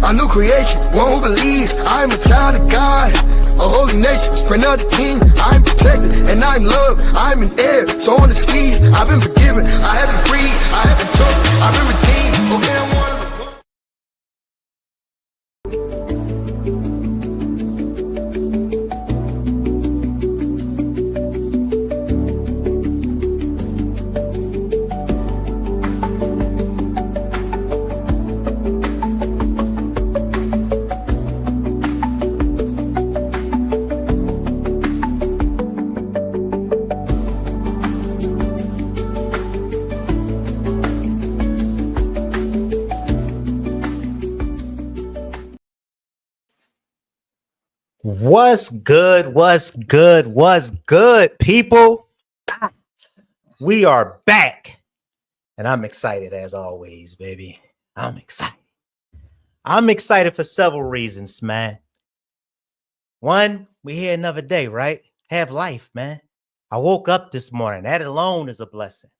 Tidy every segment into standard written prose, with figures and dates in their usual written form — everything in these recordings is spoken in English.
A new creation, one who believes I'm a child of God. A holy nation, friend of the king. I'm protected and I'm loved. I'm an heir, so on the seas, I've been forgiven. I have been freed, I have been chosen, I've been redeemed. Okay, I'm one of the What's good? What's good? What's good, people? We are back, and I'm excited as always, baby. I'm excited. I'm excited for several reasons, man. One, we here another day, right? Have life, man. I woke up this morning. That alone is a blessing.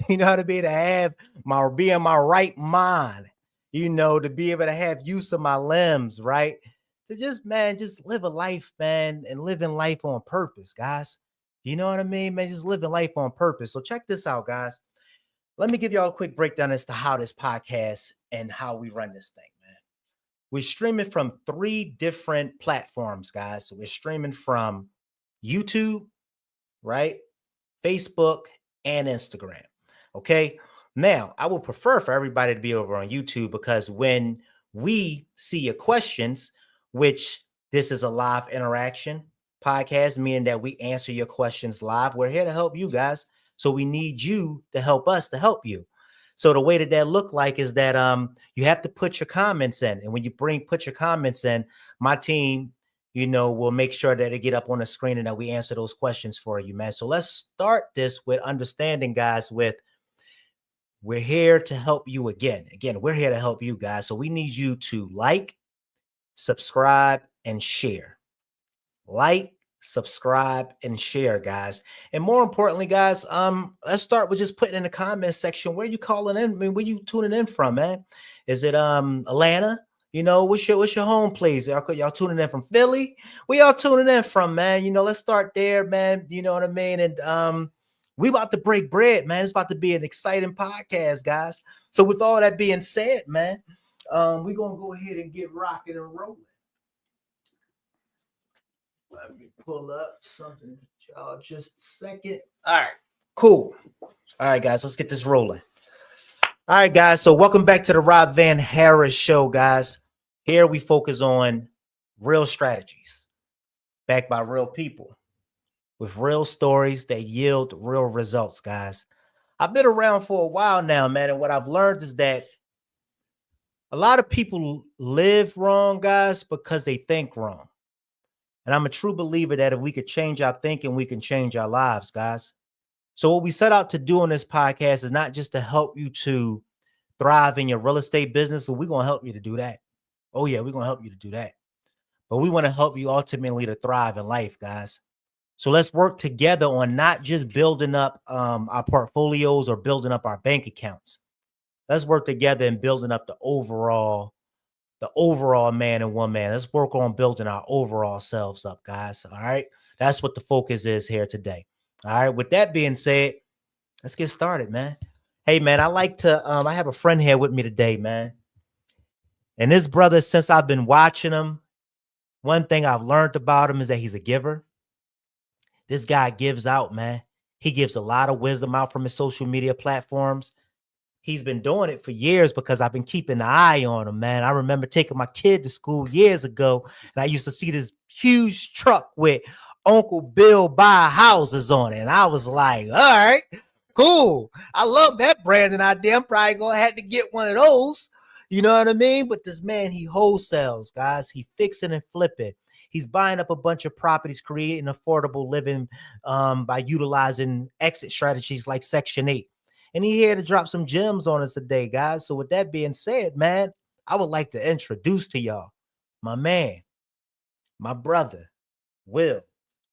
You know how to be able to be in my right mind, to be able to have use of my limbs, right? To just live a life, man, and living life on purpose, guys. You know what I mean, man? Just living life on purpose. So check this out, guys. Let me give y'all a quick breakdown as to how this podcast and how we run this thing, man. We're streaming from 3 different platforms, guys. So we're streaming from YouTube, right? Facebook and Instagram. Okay. Now, I would prefer for everybody to be over on YouTube because when we see your questions, which this is a live interaction podcast, meaning that we answer your questions live. We're here to help you guys. So we need you to help us to help you. So the way that look like is that you have to put your comments in. And when you put your comments in, my team, will make sure that they get up on the screen and that we answer those questions for you, man. So let's start this with understanding, guys, we're here to help you again. Again, we're here to help you guys. So we need you to like, subscribe, and share. Like, subscribe, and share, guys. And more importantly, guys, let's start with just putting in the comment section where you calling in. I mean, where you tuning in from, man? Is it Atlanta? What's your home place? Y'all tuning in from Philly? Where y'all tuning in from, man? Let's start there, man. You know what I mean? And we about to break bread, man. It's about to be an exciting podcast, guys. So with all that being said, man, we're gonna go ahead and get rocking and rolling. Let me pull up something, y'all, just a second. All right, cool. All right, guys, let's get this rolling. All right, guys. So welcome back to the Rob Van Harris Show, guys. Here we focus on real strategies backed by real people with real stories that yield real results, guys. I've been around for a while now, man, and what I've learned is that a lot of people live wrong, guys, because they think wrong. And I'm a true believer that if we could change our thinking, we can change our lives, guys. So what we set out to do on this podcast is not just to help you to thrive in your real estate business, but we're going to help you to do that. Oh, yeah, we're going to help you to do that. But we want to help you ultimately to thrive in life, guys. So let's work together on not just building up our portfolios or building up our bank accounts. Let's work together in building up the overall man and woman. Let's work on building our overall selves up, guys. All right. That's what the focus is here today. All right. With that being said, let's get started, man. Hey, man, I like to, I have a friend here with me today, man. And this brother, since I've been watching him, one thing I've learned about him is that he's a giver. This guy gives out, man. He gives a lot of wisdom out from his social media platforms. He's been doing it for years because I've been keeping an eye on him, man. I remember taking my kid to school years ago, and I used to see this huge truck with Unclebillbuyshouses on it. And I was like, all right, cool. I love that branding idea. I'm probably going to have to get one of those. You know what I mean? But this man, he wholesales, guys. He fixing and flipping. He's buying up a bunch of properties, creating affordable living by utilizing exit strategies like Section 8. And he's here to drop some gems on us today, guys. So with that being said, man, I would like to introduce to y'all my man, my brother, Will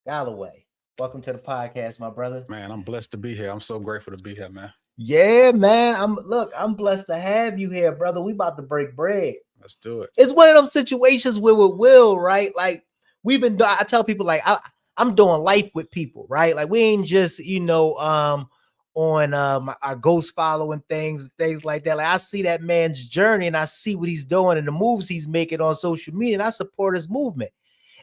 Galloway. Welcome to the podcast, my brother. Man, I'm blessed to be here. I'm so grateful to be here, man. Yeah, man. I'm blessed to have you here, brother. We about to break bread. Let's do it. It's one of them situations where with Will, right? Like I tell people like I'm doing life with people, right? Like we ain't just, on our ghost following things like that. Like I see that man's journey and I see what he's doing and the moves he's making on social media, and I support his movement.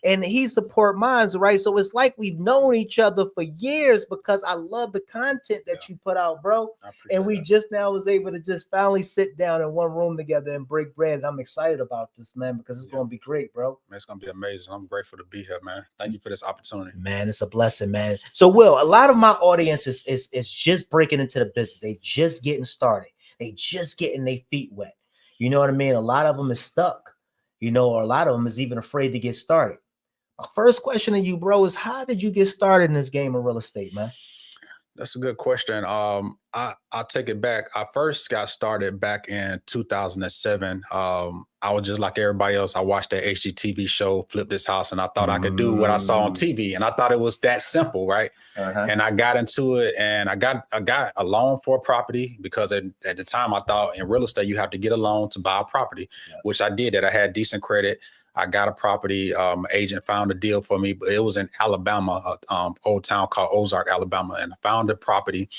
And he support mine, right? So it's like we've known each other for years because I love the content that you put out, bro. And we just now was able to just finally sit down in one room together and break bread. And I'm excited about this, man, because it's going to be great, bro. Man, it's going to be amazing. I'm grateful to be here, man. Thank you for this opportunity. Man, it's a blessing, man. So, Will, a lot of my audience is just breaking into the business. They just getting started. They just getting their feet wet. You know what I mean? A lot of them is stuck, or a lot of them is even afraid to get started. My first question to you, bro, is how did you get started in this game of real estate, man? That's a good question. I'll take it back. I first got started back in 2007. I was just like everybody else. I watched that HGTV show, Flip This House, and I thought I could do what I saw on TV. And I thought it was that simple, right? And I got into it, and I got a loan for a property because at the time I thought in real estate you have to get a loan to buy a property, which I did. That I had decent credit. I got a property. Agent found a deal for me, but it was in Alabama, old town called Ozark, Alabama, and I found the property,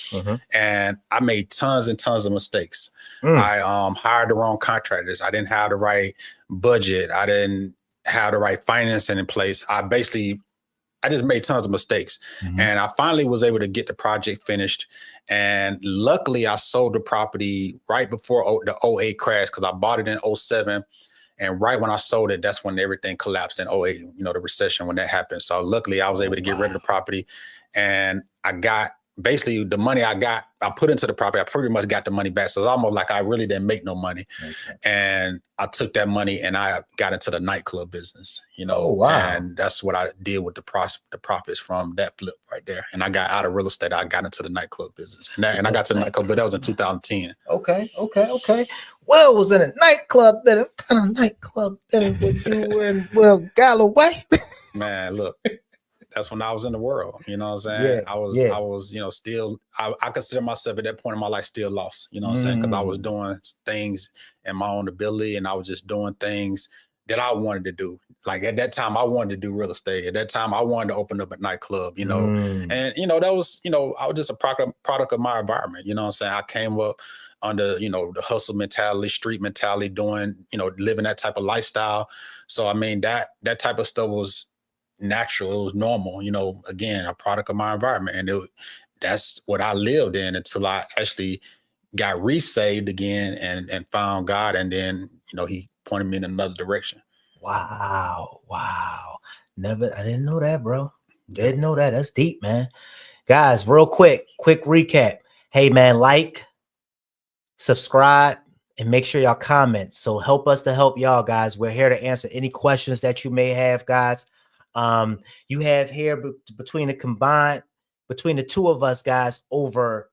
and I made tons and tons of mistakes. I hired the wrong contractors. I didn't have the right budget. I didn't have the right financing in place. I just made tons of mistakes, and I finally was able to get the project finished. And luckily, I sold the property right before the 08 crash because I bought it in 07. And right when I sold it, that's when everything collapsed in 08, the recession, when that happened. So luckily I was able to get rid of the property, and I got basically the money I put into the property. I pretty much got the money back. So it's almost like I really didn't make no money. And I took that money and I got into the nightclub business, and that's what I did with the profits from that flip right there. And I got out of real estate. I got into the nightclub business, and I got to the nightclub, but that was in 2010. Okay. Well, was in a nightclub then. What kind of nightclub then would you and Will Galloway? Man, look. That's when I was in the world, you know what I'm saying? I was, still, I consider myself at that point in my life still lost, you know what I'm saying? Because I was doing things in my own ability, and I was just doing things that I wanted to do. Like at that time, I wanted to do real estate. At that time, I wanted to open up a nightclub, and, that was, I was just a product of my environment, you know what I'm saying? I came up under, the hustle mentality, street mentality, doing, living that type of lifestyle. So, I mean, that type of stuff was natural. It was normal, again, a product of my environment. And that's what I lived in until I actually got resaved again and found God. And then, he pointed me in another direction. Wow. I didn't know that, bro. Didn't know that. That's deep, man. Guys, real quick recap. Hey, man, like, subscribe, and make sure y'all comment. So help us to help y'all, guys. We're here to answer any questions that you may have, guys. You have here between the two of us, guys, over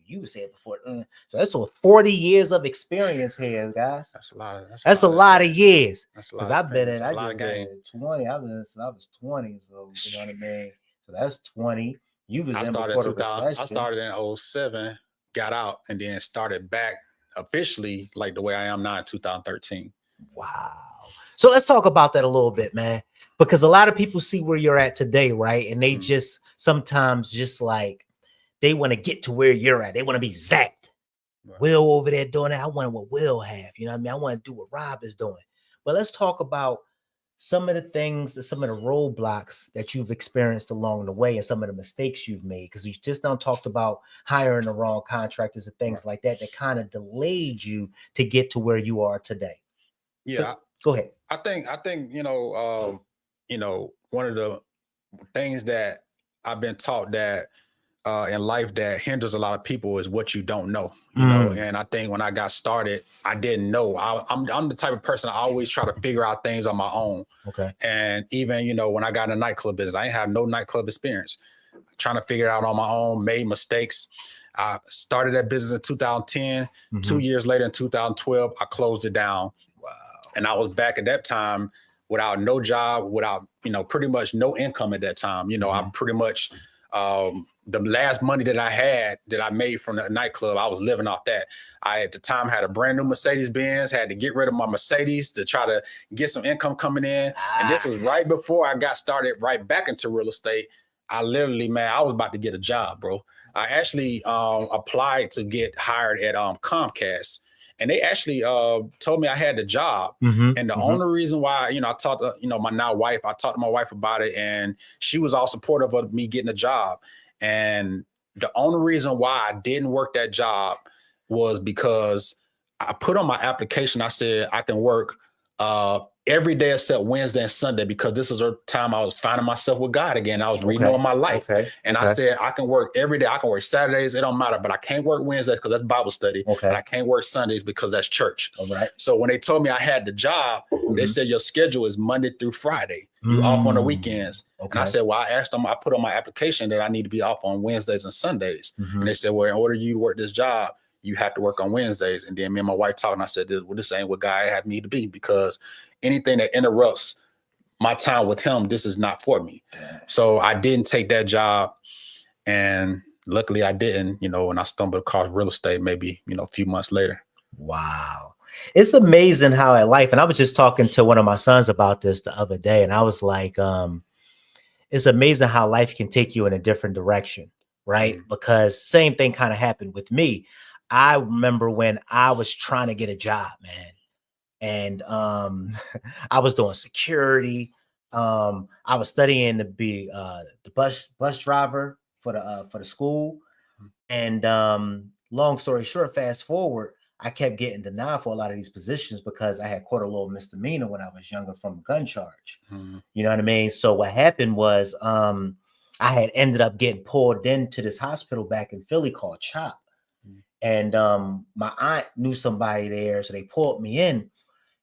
you said before. So that's over 40 years of experience here, guys. That's a lot of years. Because I've been in, I just been 20. I've been since I was 20. So you know what I mean? So that's 20. You was I started in 07, got out, and then started back officially like the way I am now in 2013. Wow. So let's talk about that a little bit, man. Because a lot of people see where you're at today, right? And they just sometimes just like they want to get to where you're at. They want to be Zach. Right. Will over there doing that. I want what Will have. You know what I mean? I want to do what Rob is doing. But let's talk about some of the things, some of the roadblocks that you've experienced along the way and some of the mistakes you've made. Because we just now talked about hiring the wrong contractors and things like that kind of delayed you to get to where you are today. Yeah. Go ahead. I think, one of the things that I've been taught that in life that hinders a lot of people is what you don't know, you know? And I think when I got started, I didn't know. I'm the type of person I always try to figure out things on my own. Okay. And even, when I got in the nightclub business, I ain't have no nightclub experience. Trying to figure it out on my own, made mistakes. I started that business in 2010. 2 years later in 2012, I closed it down. Wow. And I was back at that time without no job, without, pretty much no income at that time. I pretty much the last money that I made from the nightclub, I was living off that. I at the time had a brand new Mercedes Benz, had to get rid of my Mercedes to try to get some income coming in. And this was right before I got started right back into real estate. I literally, man, I was about to get a job, bro. I actually applied to get hired at Comcast. And they actually told me I had the job. And the only reason why, you know, I talked to, you know, my now wife, I talked to my wife about it, and she was all supportive of me getting a job. And the only reason why I didn't work that job was because I put on my application, I said I can work every day except Wednesday and Sunday, because this is the time I was finding myself with God again. I was renewing my life. And I said, I can work every day. I can work Saturdays. It don't matter, but I can't work Wednesdays because that's Bible study. And I can't work Sundays because that's church. So when they told me I had the job, they said, your schedule is Monday through Friday. You off on the weekends. And I said, well, I asked them, I put on my application that I need to be off on Wednesdays and Sundays. And they said, well, in order you to work this job, you have to work on Wednesdays. And then me and my wife talked, and I said, well, this ain't what God had me to be, because anything that interrupts my time with him, this is not for me. So I didn't take that job. And luckily I didn't, you know, and I stumbled across real estate maybe, you know, a few months later. Wow. It's amazing how at life, and I was just talking to one of my sons about this the other day, and I was like, it's amazing how life can take you in a different direction, right? Because same thing kind of happened with me. I remember when I was trying to get a job, man. And I was doing security. I was studying to be the bus driver for the school. And long story short, fast forward, I kept getting denied for a lot of these positions because I had caught a little misdemeanor when I was younger from a gun charge. You know what I mean? So what happened was I had ended up getting pulled into this hospital back in Philly called CHOP. And my aunt knew somebody there, so they pulled me in.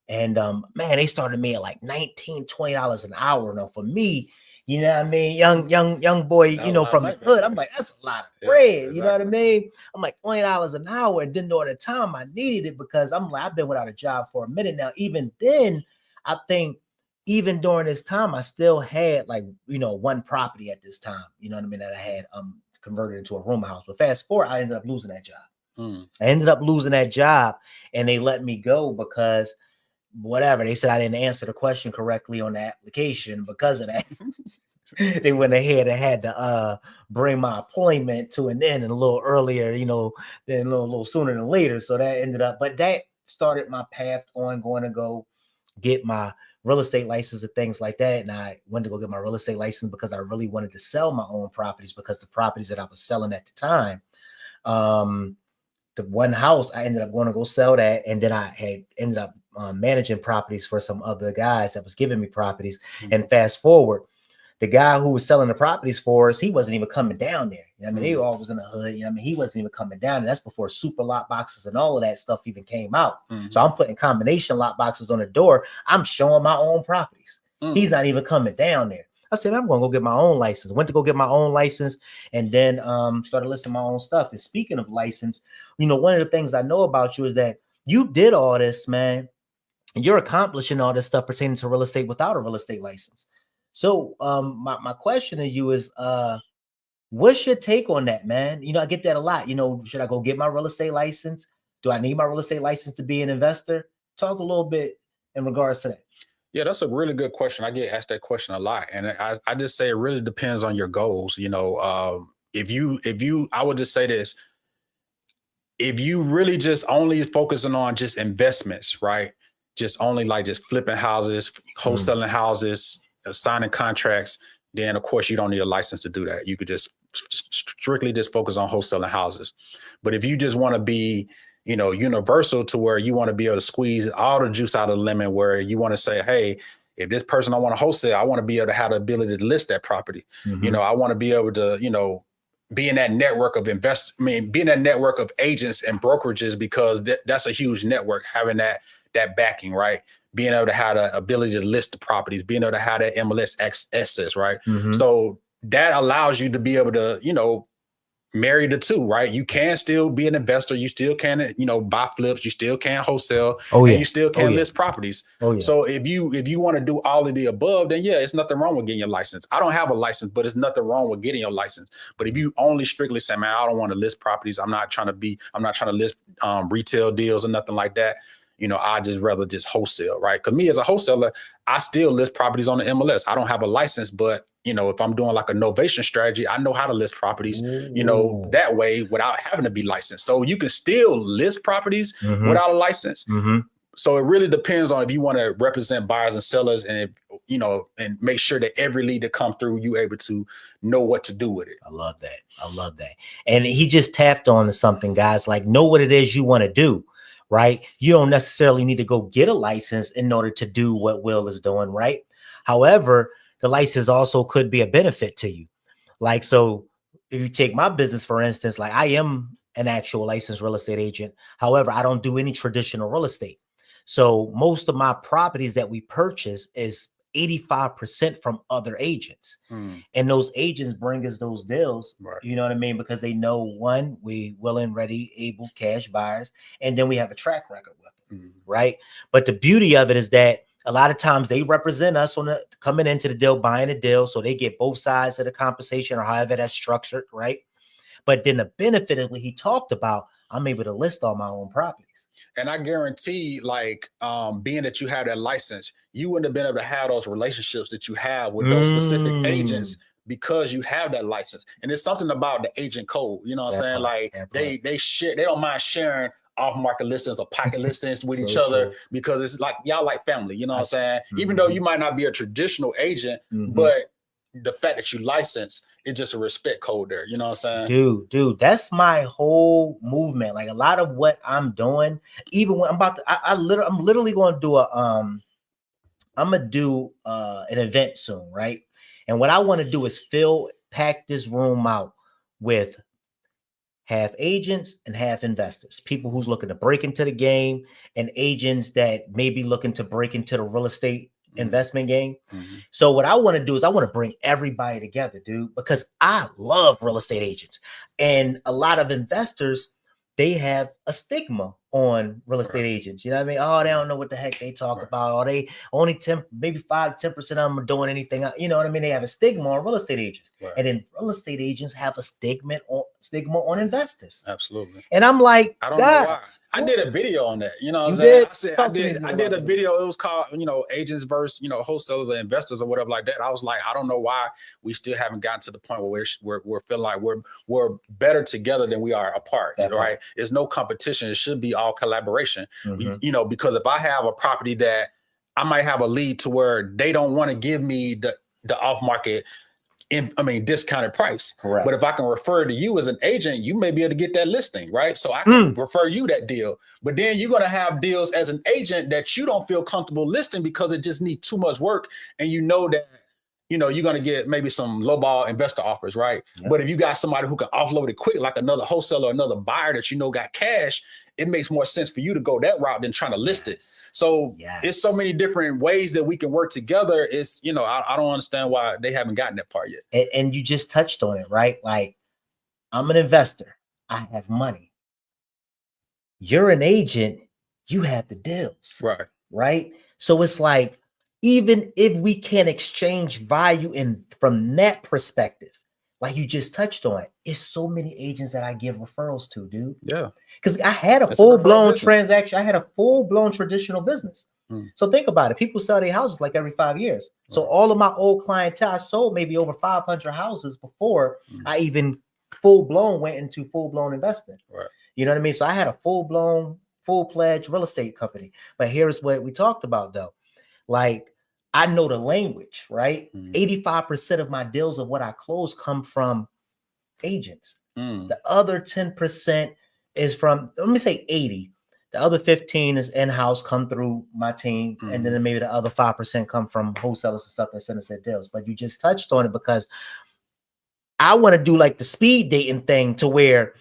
And man, they started me at like $19, $20 an hour. Now for me, you know what I mean? Young boy, you know, from the hood. I'm like, that's a lot of bread. You know what I mean? I'm like $20 an hour, and didn't know at the time I needed it, because I'm like, I've been without a job for a minute now. Even then, I think even during this time, I still had like, you know, one property at this time, you know what I mean, that I had converted into a room house. But fast forward, I ended up losing that job. I ended up losing that job, and they let me go because whatever. They said I didn't answer the question correctly on the application. Because of that, they went ahead and had to bring my appointment to an end and a little earlier, you know, than a little sooner than later. So that ended up, but that started my path on going to go get my real estate license and things like that. And I went to go get my real estate license because I really wanted to sell my own properties, because the properties that I was selling at the time, the one house, I ended up going to go sell that. And then I had ended up managing properties for some other guys that was giving me properties. And fast forward, the guy who was selling the properties for us, he wasn't even coming down there. You know I mean, they all was in the hood. You know I mean, he wasn't even coming down. And that's before super lock boxes and all of that stuff even came out. So I'm putting combination lock boxes on the door. I'm showing my own properties. He's not even coming down there. I said, I'm going to go get my own license. Went to go get my own license, and then started listing my own stuff. And speaking of license, you know, one of the things I know about you is that you did all this, man. And you're accomplishing all this stuff pertaining to real estate without a real estate license. So my question to you is, what's your take on that, man? You know, I get that a lot. You know, should I go get my real estate license? Do I need my real estate license to be an investor? Talk a little bit in regards to that. Yeah, that's a really good question. I get asked that question a lot. And I just say it really depends on your goals. You know, I would just say this, if you really just only focusing on just investments, right? Just only like just flipping houses, wholesaling houses, signing contracts, then of course you don't need a license to do that. You could just strictly just focus on wholesaling houses. But if you just want to be, you know, universal to where you want to be able to squeeze all the juice out of the lemon, where you want to say, hey, if this person I want to wholesale, I want to be able to have the ability to list that property. You know, I want to be able to, you know, be in that network of be in that network of agents and brokerages, because that's a huge network, having that backing, right? Being able to have the ability to list the properties, being able to have that MLS access, right? So that allows you to be able to, you know, marry the two, right? You can still be an investor. You still can, buy flips. You still can wholesale. Oh, yeah. And you still can Oh, yeah. list properties. Oh, yeah. So if you want to do all of the above, then yeah, it's nothing wrong with getting your license. I don't have a license, but it's nothing wrong with getting your license. But if you only strictly say, man, I don't want to list properties. I'm not trying to list retail deals or nothing like that. I just rather just wholesale, right? Because me as a wholesaler, I still list properties on the MLS. I don't have a license, but if I'm doing like a novation strategy, I know how to list properties, that way without having to be licensed. So you can still list properties without a license. So it really depends on if you want to represent buyers and sellers, and and make sure that every lead that come through, you able to know what to do with it. I love that. And he just tapped on something, guys. Like, know what it is you want to do. Right? You don't necessarily need to go get a license in order to do what Will is doing, right? However, the license also could be a benefit to you. Like, so if you take my business, for instance, like I am an actual licensed real estate agent. However, I don't do any traditional real estate. So most of my properties that we purchase is 85% from other agents. And those agents bring us those deals, right. You know what I mean? Because they know, one, we willing, ready, able, cash buyers, and then we have a track record with them, right? But the beauty of it is that a lot of times they represent us on the coming into the deal, buying a deal, so they get both sides of the compensation or however that's structured, right? But then the benefit is what he talked about, I'm able to list all my own properties. And I guarantee, like, being that you have that license, you wouldn't have been able to have those relationships that you have with those specific agents because you have that license. And it's something about the agent code, you know what I'm saying? Like they share, they don't mind sharing off-market listings or pocket listings with each other, because it's like y'all like family, you know what I'm saying? Even though you might not be a traditional agent, but the fact that you license, it's just a respect code there, you know what I'm saying? Dude, that's my whole movement. Like a lot of what I'm doing, even when I'm about to, I'm literally going to do I'm gonna do an event soon, right? And what I want to do is pack this room out with half agents and half investors, people who's looking to break into the game, and agents that may be looking to break into the real estate investment game. So what I want to do is I want to bring everybody together, dude, because I love real estate agents. And a lot of investors, they have a stigma on real estate agents. You know what I mean? Oh, they don't know what the heck they talk about. Or they only maybe 5 to 10% of them are doing anything. You know what I mean? They have a stigma on real estate agents. And then real estate agents have a stigma on investors. Absolutely. And I'm like, I don't know why. I did a video on that. You know what I'm saying? I did a video. It was called, agents versus, wholesalers or investors or whatever like that. I was like, I don't know why we still haven't gotten to the point where we're feeling like we're better together than we are apart. Right? There's no competition. It should be all collaboration. Because if I have a property that I might have a lead to where they don't want to give me the off market, discounted price. Correct. But if I can refer to you as an agent, you may be able to get that listing, right? So I can refer you that deal. But then you're going to have deals as an agent that you don't feel comfortable listing because it just needs too much work. And you know that, you're going to get maybe some lowball investor offers, right? But if you got somebody who can offload it quick, like another wholesaler, another buyer that got cash, it makes more sense for you to go that route than trying to list it. So it's so many different ways that we can work together. It's, I don't understand why they haven't gotten that part yet. And you just touched on it, right? Like, I'm an investor. I have money. You're an agent. You have the deals. Right? So it's like, even if we can exchange value from that perspective, like you just touched on, it's so many agents that I give referrals to, dude. Yeah. Because I had a full-blown transaction. I had a full-blown traditional business. So think about it. People sell their houses like every 5 years. So all of my old clientele, I sold maybe over 500 houses before I even full-blown went into full-blown investing. You know what I mean? So I had a full-fledged real estate company. But here's what we talked about, though. Like, I know the language, right? 85% of my deals of what I close come from agents. The other 10% is from, let me say 80. The other 15 is in-house, come through my team. And then maybe the other 5% come from wholesalers and stuff that send us their deals. But you just touched on it because I want to do like the speed dating thing to where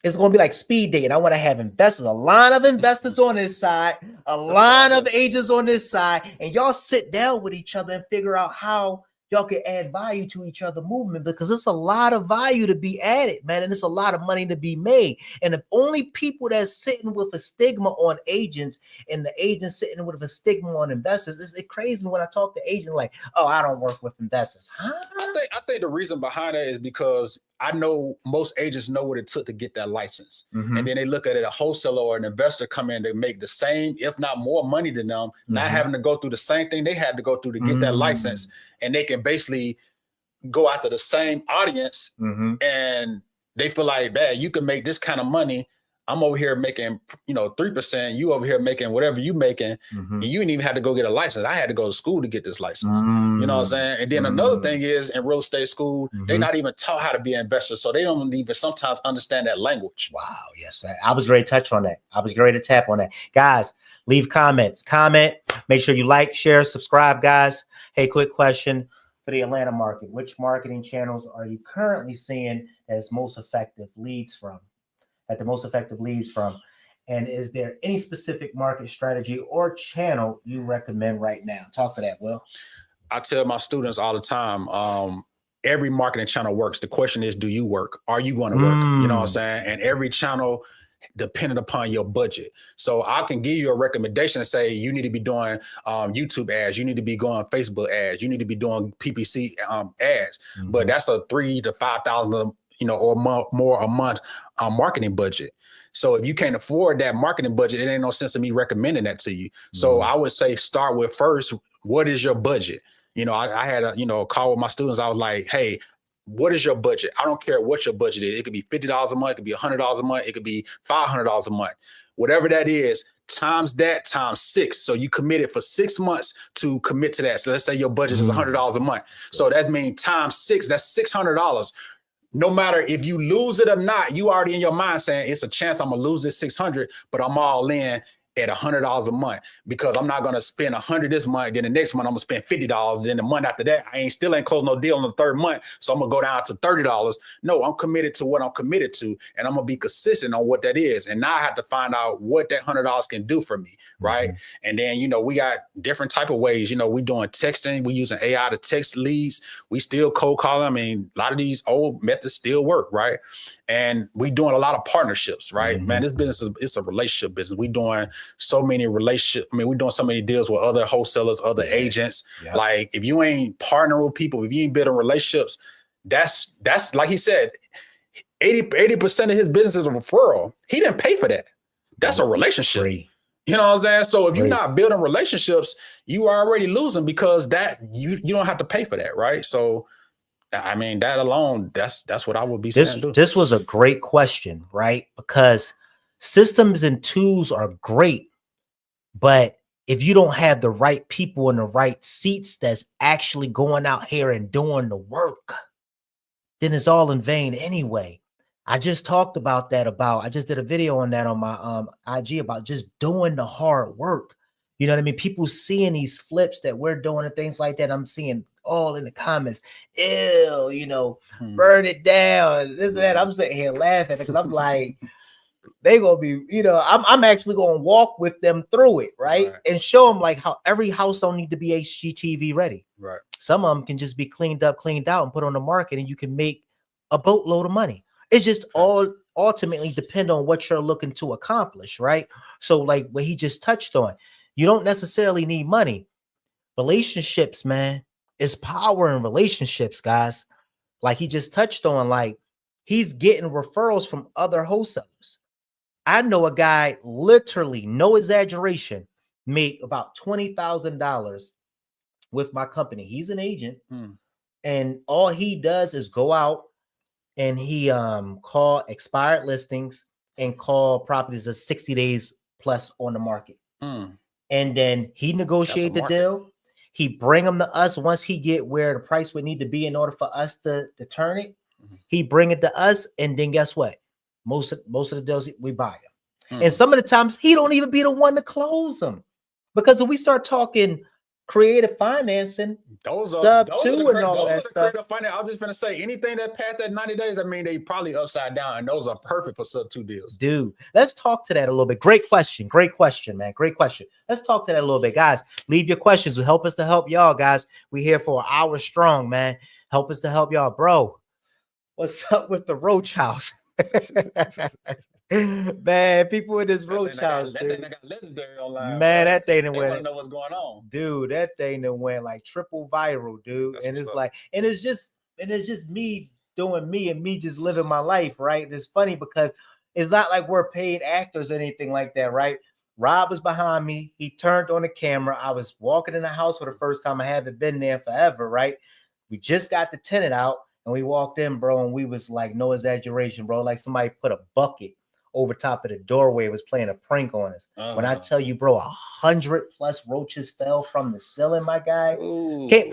it's going to be like speed dating. I want to have investors, a line of investors on this side, a line of agents on this side, and y'all sit down with each other and figure out how y'all can add value to each other movement, because it's a lot of value to be added, man, and it's a lot of money to be made. And the only people that's sitting with a stigma on agents and the agents sitting with a stigma on investors, it's crazy when I talk to agents like, oh, I don't work with investors. Huh? I think the reason behind that is because I know most agents know what it took to get that license. And then they look at it, a wholesaler or an investor come in to make the same, if not more money than them, not having to go through the same thing they had to go through to get that license. And they can basically go after the same audience and they feel like, man, you can make this kind of money. I'm over here making, 3%. You over here making whatever you making. And you didn't even have to go get a license. I had to go to school to get this license. You know what I'm saying? And then another thing is in real estate school, they're not even taught how to be an investor. So they don't even sometimes understand that language. Wow. Yes. I was ready to touch on that. I was ready to tap on that. Guys, leave comments. Comment. Make sure you like, share, subscribe, guys. Hey, quick question for the Atlanta market. Which marketing channels are you currently seeing as most effective leads from? And is there any specific market strategy or channel you recommend right now? Talk to that, Will. I tell my students all the time, every marketing channel works. The question is, do you work? Are you going to work? You know what I'm saying? And every channel dependent upon your budget. So I can give you a recommendation and say, you need to be doing YouTube ads. You need to be going Facebook ads. You need to be doing PPC ads. But that's a $3,000 to $5,000 or more a month marketing budget. So if you can't afford that marketing budget, it ain't no sense of me recommending that to you. So I would say start with first, what is your budget? I had a call with my students. I was like, hey, what is your budget? I don't care what your budget is. It could be $50 a month. It could be $100 a month. It could be $500 a month. Whatever that is, times 6. So you committed for 6 months to commit to that. So let's say your budget is $100 a month. So that means times 6, that's $600. No matter if you lose it or not, you already in your mind saying it's a chance I'm gonna lose this 600, but I'm all in at $100 a month, because I'm not gonna spend 100 this month. Then the next month I'm gonna spend $50. Then the month after that, I still ain't closed no deal on the third month, so I'm gonna go down to $30. No, I'm committed to what I'm committed to, and I'm gonna be consistent on what that is. And now I have to find out what that $100 can do for me, right? And then we got different type of ways. We doing texting, we using AI to text leads. We still cold call them. I mean, a lot of these old methods still work, right? And we doing a lot of partnerships, right? Man, this business it's a relationship business. We doing so many relationships. I mean, we doing so many deals with other wholesalers, other agents. Like if you ain't partnering with people, if you ain't building relationships, that's like he said, 80% of his business is a referral. He didn't pay for that. That's a relationship. Free. You know what I'm saying? So if you're not building relationships, you are already losing, because that you don't have to pay for that, right? So I mean, that alone, that's what I would be saying. This was a great question, right? Because systems and tools are great, but if you don't have the right people in the right seats that's actually going out here and doing the work, then it's all in vain anyway. I just talked about that. I just did a video on that on my IG about just doing the hard work. You know what I mean? People seeing these flips that we're doing and things like that. I'm seeing all in the comments, ew, burn it down, this and that. I'm sitting here laughing because I'm like, they gonna be, I'm actually gonna walk with them through it, right? And show them like how every house don't need to be HGTV ready. Right. Some of them can just be cleaned up, cleaned out, and put on the market, and you can make a boatload of money. It's just all ultimately depend on what you're looking to accomplish, right? So like what he just touched on, you don't necessarily need money. Relationships, man. It's power in relationships, guys. Like he just touched on, like he's getting referrals from other wholesalers. I know a guy, literally, no exaggeration, made about $20,000 with my company. He's an agent, and all he does is go out and he call expired listings and call properties that's 60 days plus on the market. And then he negotiate the deal. He bring them to us once he get where the price would need to be in order for us to turn it. He bring it to us, and then guess what? Most of the deals we buy them. And some of the times he don't even be the one to close them, because if we start talking creative financing, those are sub those two, are the, and all those that are the stuff. creative finance. I was just gonna say anything that passed that 90 days. I mean, they probably upside down, and those are perfect for sub 2 deals. Dude, let's talk to that a little bit. Great question, man. Great question. Let's talk to that a little bit, guys. Leave your questions. Help us to help y'all, guys. We here for an hour strong, man. Help us to help y'all, bro. What's up with the roach house? Man, people in this roach house, that thing got legendary online. man, Bro. that thing They went. want to know what's going on, dude. That thing that went like triple viral, dude. That's and it's what's up. like, and it's just me doing me and me just living my life, right? And it's funny because it's not like we're paid actors or anything like that, right? Rob was behind me. He turned on the camera. I was walking in the house for the first time. I haven't been there forever, right? We just got the tenant out and we walked in, bro, and we was like, no exaggeration, bro. Like somebody put a bucket over top of the doorway, was playing a prank on us. When I tell you, bro, 100+ roaches fell from the ceiling, my guy.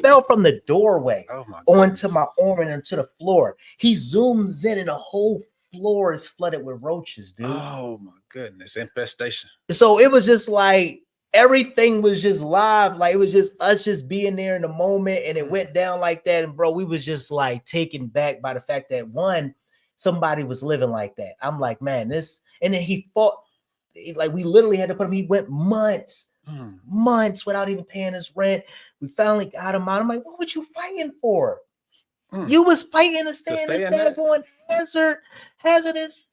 Fell from the doorway onto my arm and into the floor. He zooms in and the whole floor is flooded with roaches, dude. Oh my goodness, infestation. So it was just like everything was just live, like it was just us just being there in the moment, and it went down like that. And bro, we was just like taken back by the fact that somebody was living like that. I'm like, man, this, and then he fought, like we literally had to put him, he went months without even paying his rent. We finally got him out. I'm like, what was you fighting for? You was fighting to stay in this daggone hazardous.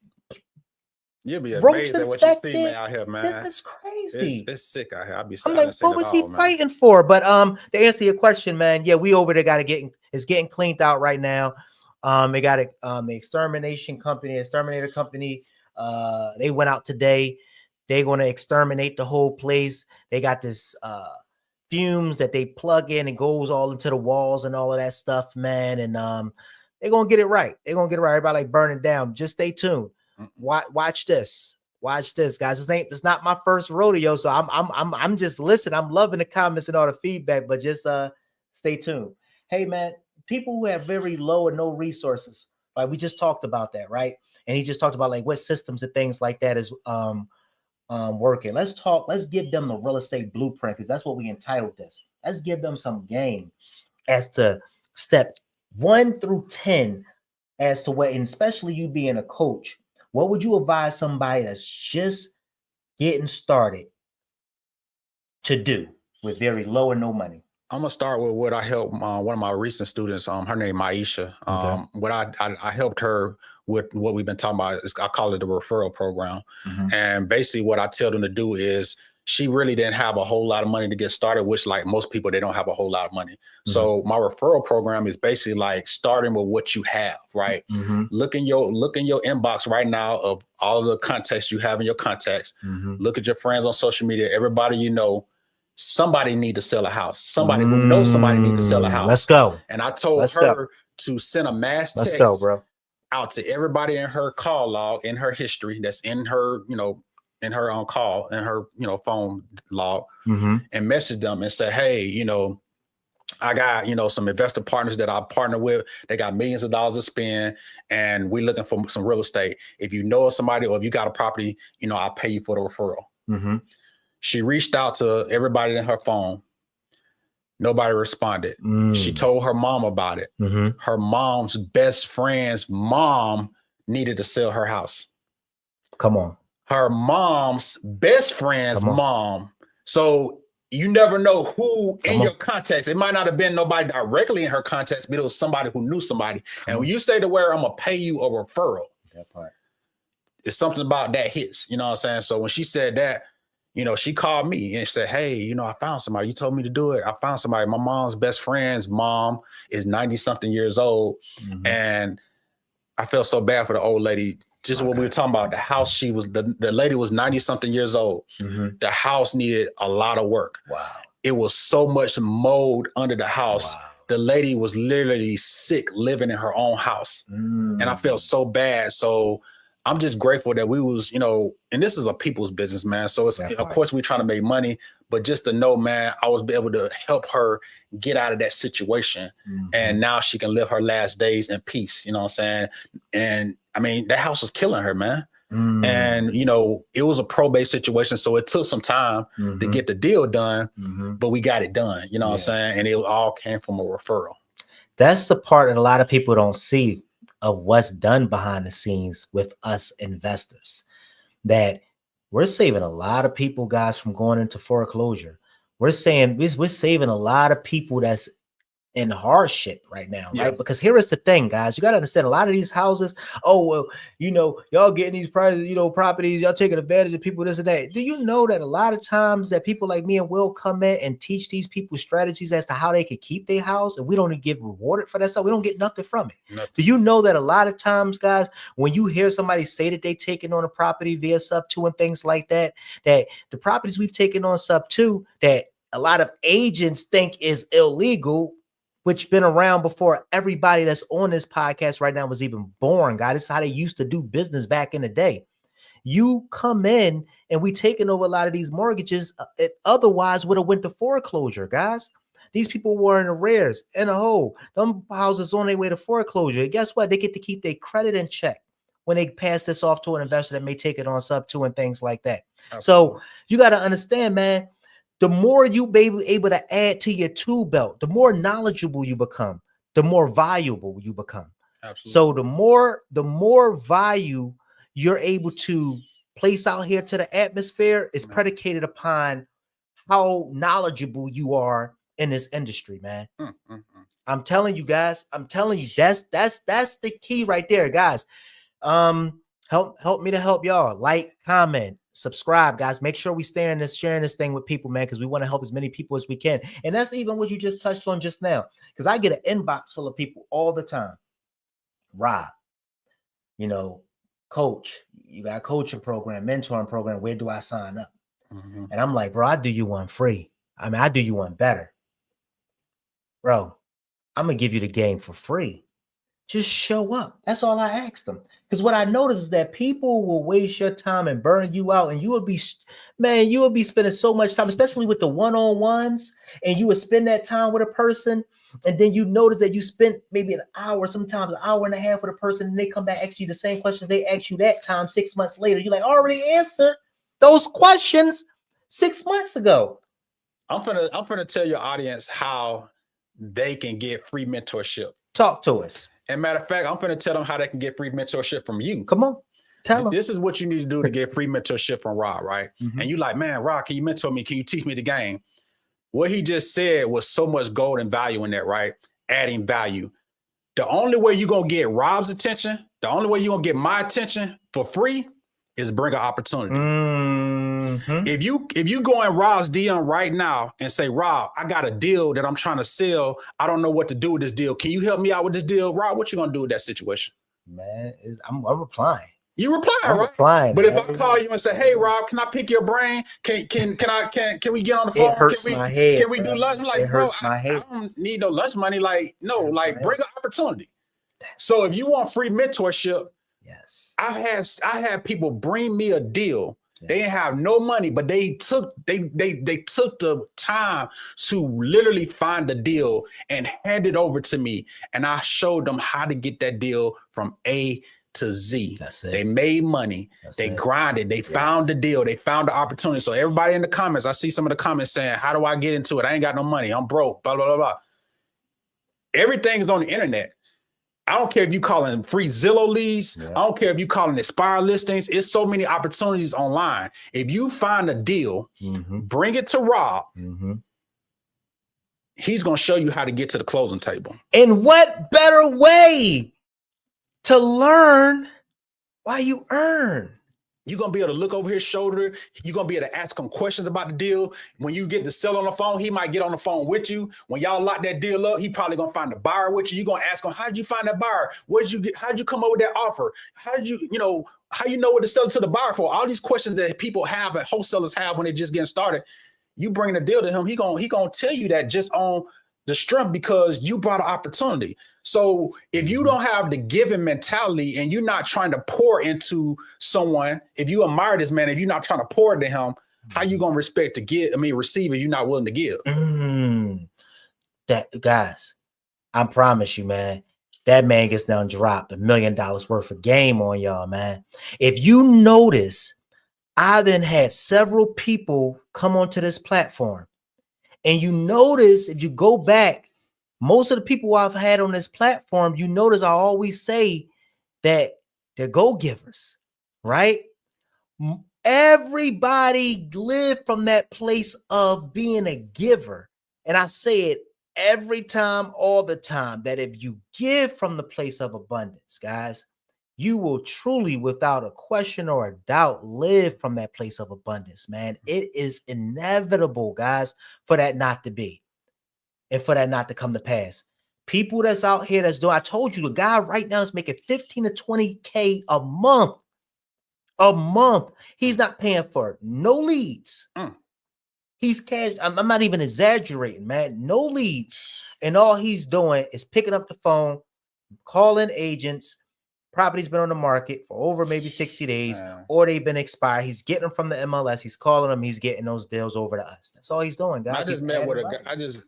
You'll be amazed at what you see, man, out here, man. This is crazy. It's sick out here. I'm like, what was he fighting for? But to answer your question, man, yeah, we over there it's getting cleaned out right now. They got the exterminator company. They went out today. They're going to exterminate the whole place. They got this fumes that they plug in and goes all into the walls and all of that stuff, man. And they're going to get it right. Everybody like burning down. Just stay tuned. Watch this, guys. It's not my first rodeo, so I'm just listening. I'm loving the comments and all the feedback, but just stay tuned. Hey, man, people who have very low or no resources, like we just talked about that, right? And he just talked about like what systems and things like that is working. Let's give them the real estate blueprint, because that's what we entitled this. Let's give them some game as to step 1 through 10 as to what, and especially you being a coach, what would you advise somebody that's just getting started to do with very low or no money? I'm gonna start with what I helped one of my recent students. Her name Maisha. What I helped her with what we've been talking about is, I call it the referral program. And basically, what I tell them to do is, she really didn't have a whole lot of money to get started, which, like most people, they don't have a whole lot of money. So my referral program is basically like starting with what you have, right? Look in your inbox right now of all the contacts you have in your contacts. Look at your friends on social media. Everybody you know, somebody need to sell a house. Somebody who knows somebody need to sell a house. Let's go. And I told her to send a mass text out to everybody in her call log, in her history, that's in her, in her own call, in her, phone log, and message them and say, hey, I got, some investor partners that I partner with. They got millions of dollars to spend, and we're looking for some real estate. If you know somebody, or if you got a property, I'll pay you for the referral. She reached out to everybody in her phone. Nobody responded. She told her mom about it. Her mom's best friend's mom needed to sell her house. Come on. Her mom's best friend's mom. So you never know who in your contacts. It might not have been nobody directly in her contacts, but it was somebody who knew somebody. And when you say to where I'm gonna pay you a referral, that part, it's something about that hits. You know what I'm saying? So when she said that, she called me and said, hey, I found somebody. You told me to do it. I found somebody. My mom's best friend's mom is 90-something years old. And I felt so bad for the old lady. Just what we were talking about, the house, the lady was 90-something years old. The house needed a lot of work. Wow. It was so much mold under the house. Wow. The lady was literally sick living in her own house. And I felt so bad. So I'm just grateful that we was, and this is a people's business, man. So it's, of course, we're trying to make money, but just to know, man, I was able to help her get out of that situation. And now she can live her last days in peace. You know what I'm saying? And I mean, that house was killing her, man. And, it was a probate situation. So it took some time to get the deal done, but we got it done. You know what I'm saying? And it all came from a referral. That's the part that a lot of people don't see of what's done behind the scenes with us investors, that we're saving a lot of people, guys, from going into foreclosure. We're saving a lot of people that's in hardship right now, right? Because here is the thing, guys. You got to understand, a lot of these houses, y'all getting these prices, properties, y'all taking advantage of people, this and that. Do you know that a lot of times that people like me and Will come in and teach these people strategies as to how they could keep their house, and we don't get rewarded for that stuff? We don't get nothing from it. Nothing. Do you know that a lot of times, guys, when you hear somebody say that they taking on a property via sub 2 and things like that, that the properties we've taken on sub 2 that a lot of agents think is illegal, which been around before everybody that's on this podcast right now was even born, guys. This is how they used to do business back in the day. You come in and we taking over a lot of these mortgages. It otherwise would have went to foreclosure, guys. These people were in arrears, in a hole. Them houses on their way to foreclosure. And guess what? They get to keep their credit in check when they pass this off to an investor that may take it on sub 2 and things like that. Absolutely. So you got to understand, man, the more you be able to add to your tool belt, the more knowledgeable you become, the more valuable you become. Absolutely. So the more value you're able to place out here to the atmosphere is predicated upon how knowledgeable you are in this industry, man. I'm telling you, guys. I'm telling you, that's the key right there, guys. Help me to help y'all. Like, comment, subscribe, guys. Make sure we sharing this thing with people, man, because we want to help as many people as we can. And that's even what you just touched on just now, because I get an inbox full of people all the time. Rob, coach, you got a coaching program, mentoring program. Where do I sign up? And I'm like, bro, I do you one free. I mean, I do you one better. Bro, I'm going to give you the game for free. Just show up. That's all I asked them. Because what I noticed is that people will waste your time and burn you out. And you will be spending so much time, especially with the one-on-ones. And you would spend that time with a person. And then you notice that you spent maybe an hour, sometimes an hour and a half with a person. And they come back, ask you the same questions they asked you that time 6 months later. You're like, I already answered those questions 6 months ago. I'm gonna tell your audience how they can get free mentorship. Talk to us. And matter of fact, I'm going to tell them how they can get free mentorship from you. Come on. Tell them. This is what you need to do to get free mentorship from Rob, right? And you like, man, Rob, can you mentor me? Can you teach me the game? What he just said was so much gold and value in that, right? Adding value. The only way you're going to get Rob's attention, the only way you're going to get my attention for free is bring an opportunity. If you go in Rob's DM right now and say, Rob, I got a deal that I'm trying to sell. I don't know what to do with this deal. Can you help me out with this deal? Rob, what you going to do with that situation? Man, I'm replying. You reply, right? Replying, but man. If I call you and say, hey, Rob, can I pick your brain? Can we get on the phone? It hurts my head. Can we do lunch? I'm like, it hurts my head. I don't need no lunch money. Like, no, like bring an opportunity. So if you want free mentorship, yes, I had people bring me a deal. They didn't have no money, but they took the time to literally find the deal and hand it over to me. And I showed them how to get that deal from A to Z. That's it. They made money. They grinded. They found the deal. They found the opportunity. So everybody in the comments, I see some of the comments saying, how do I get into it? I ain't got no money. I'm broke, blah, blah, blah, blah. Everything is on the internet. I don't care if you calling free Zillow leads. I don't care if you calling expired listings. It's so many opportunities online. If you find a deal, bring it to Rob. He's going to show you how to get to the closing table. And what better way to learn while you earn? You're going to be able to look over his shoulder. You're going to be able to ask him questions about the deal. When you get the seller on the phone, he might get on the phone with you. When y'all lock that deal up, he probably going to find the buyer with you. You're going to ask him, how did you find that buyer? How did you come up with that offer? How did you know what to sell to the buyer for? All these questions that people have and wholesalers have when they're just getting started. You bring the deal to him, he gonna tell you that just on the strength because you brought an opportunity. So if you don't have the giving mentality and you're not trying to pour into someone, if you admire this man, if you're not trying to pour into him, how you gonna receive if you're not willing to give? That guys, I promise you, man, That man gets down dropped $1 million worth of game on y'all, man. If you notice, I then had several people come onto this platform. And you notice, if you go back, most of the people I've had on this platform, you notice I always say that they're go-givers, right? Everybody live from that place of being a giver. And I say it every time, all the time, that if you give from the place of abundance, guys, you will truly, without a question or a doubt, live from that place of abundance, man. It is inevitable, guys, for that not to be and for that not to come to pass. People that's out here that's doing, I told you, the guy right now is making 15 to 20K a month. A month. He's not paying for no leads. He's cash. I'm not even exaggerating, man. No leads. And all he's doing is picking up the phone, calling agents. Property's been on the market for over maybe 60 days, or they've been expired. He's getting them from the MLS. He's calling them. He's getting those deals over to us. That's all he's doing, guys. I just met with a guy. I just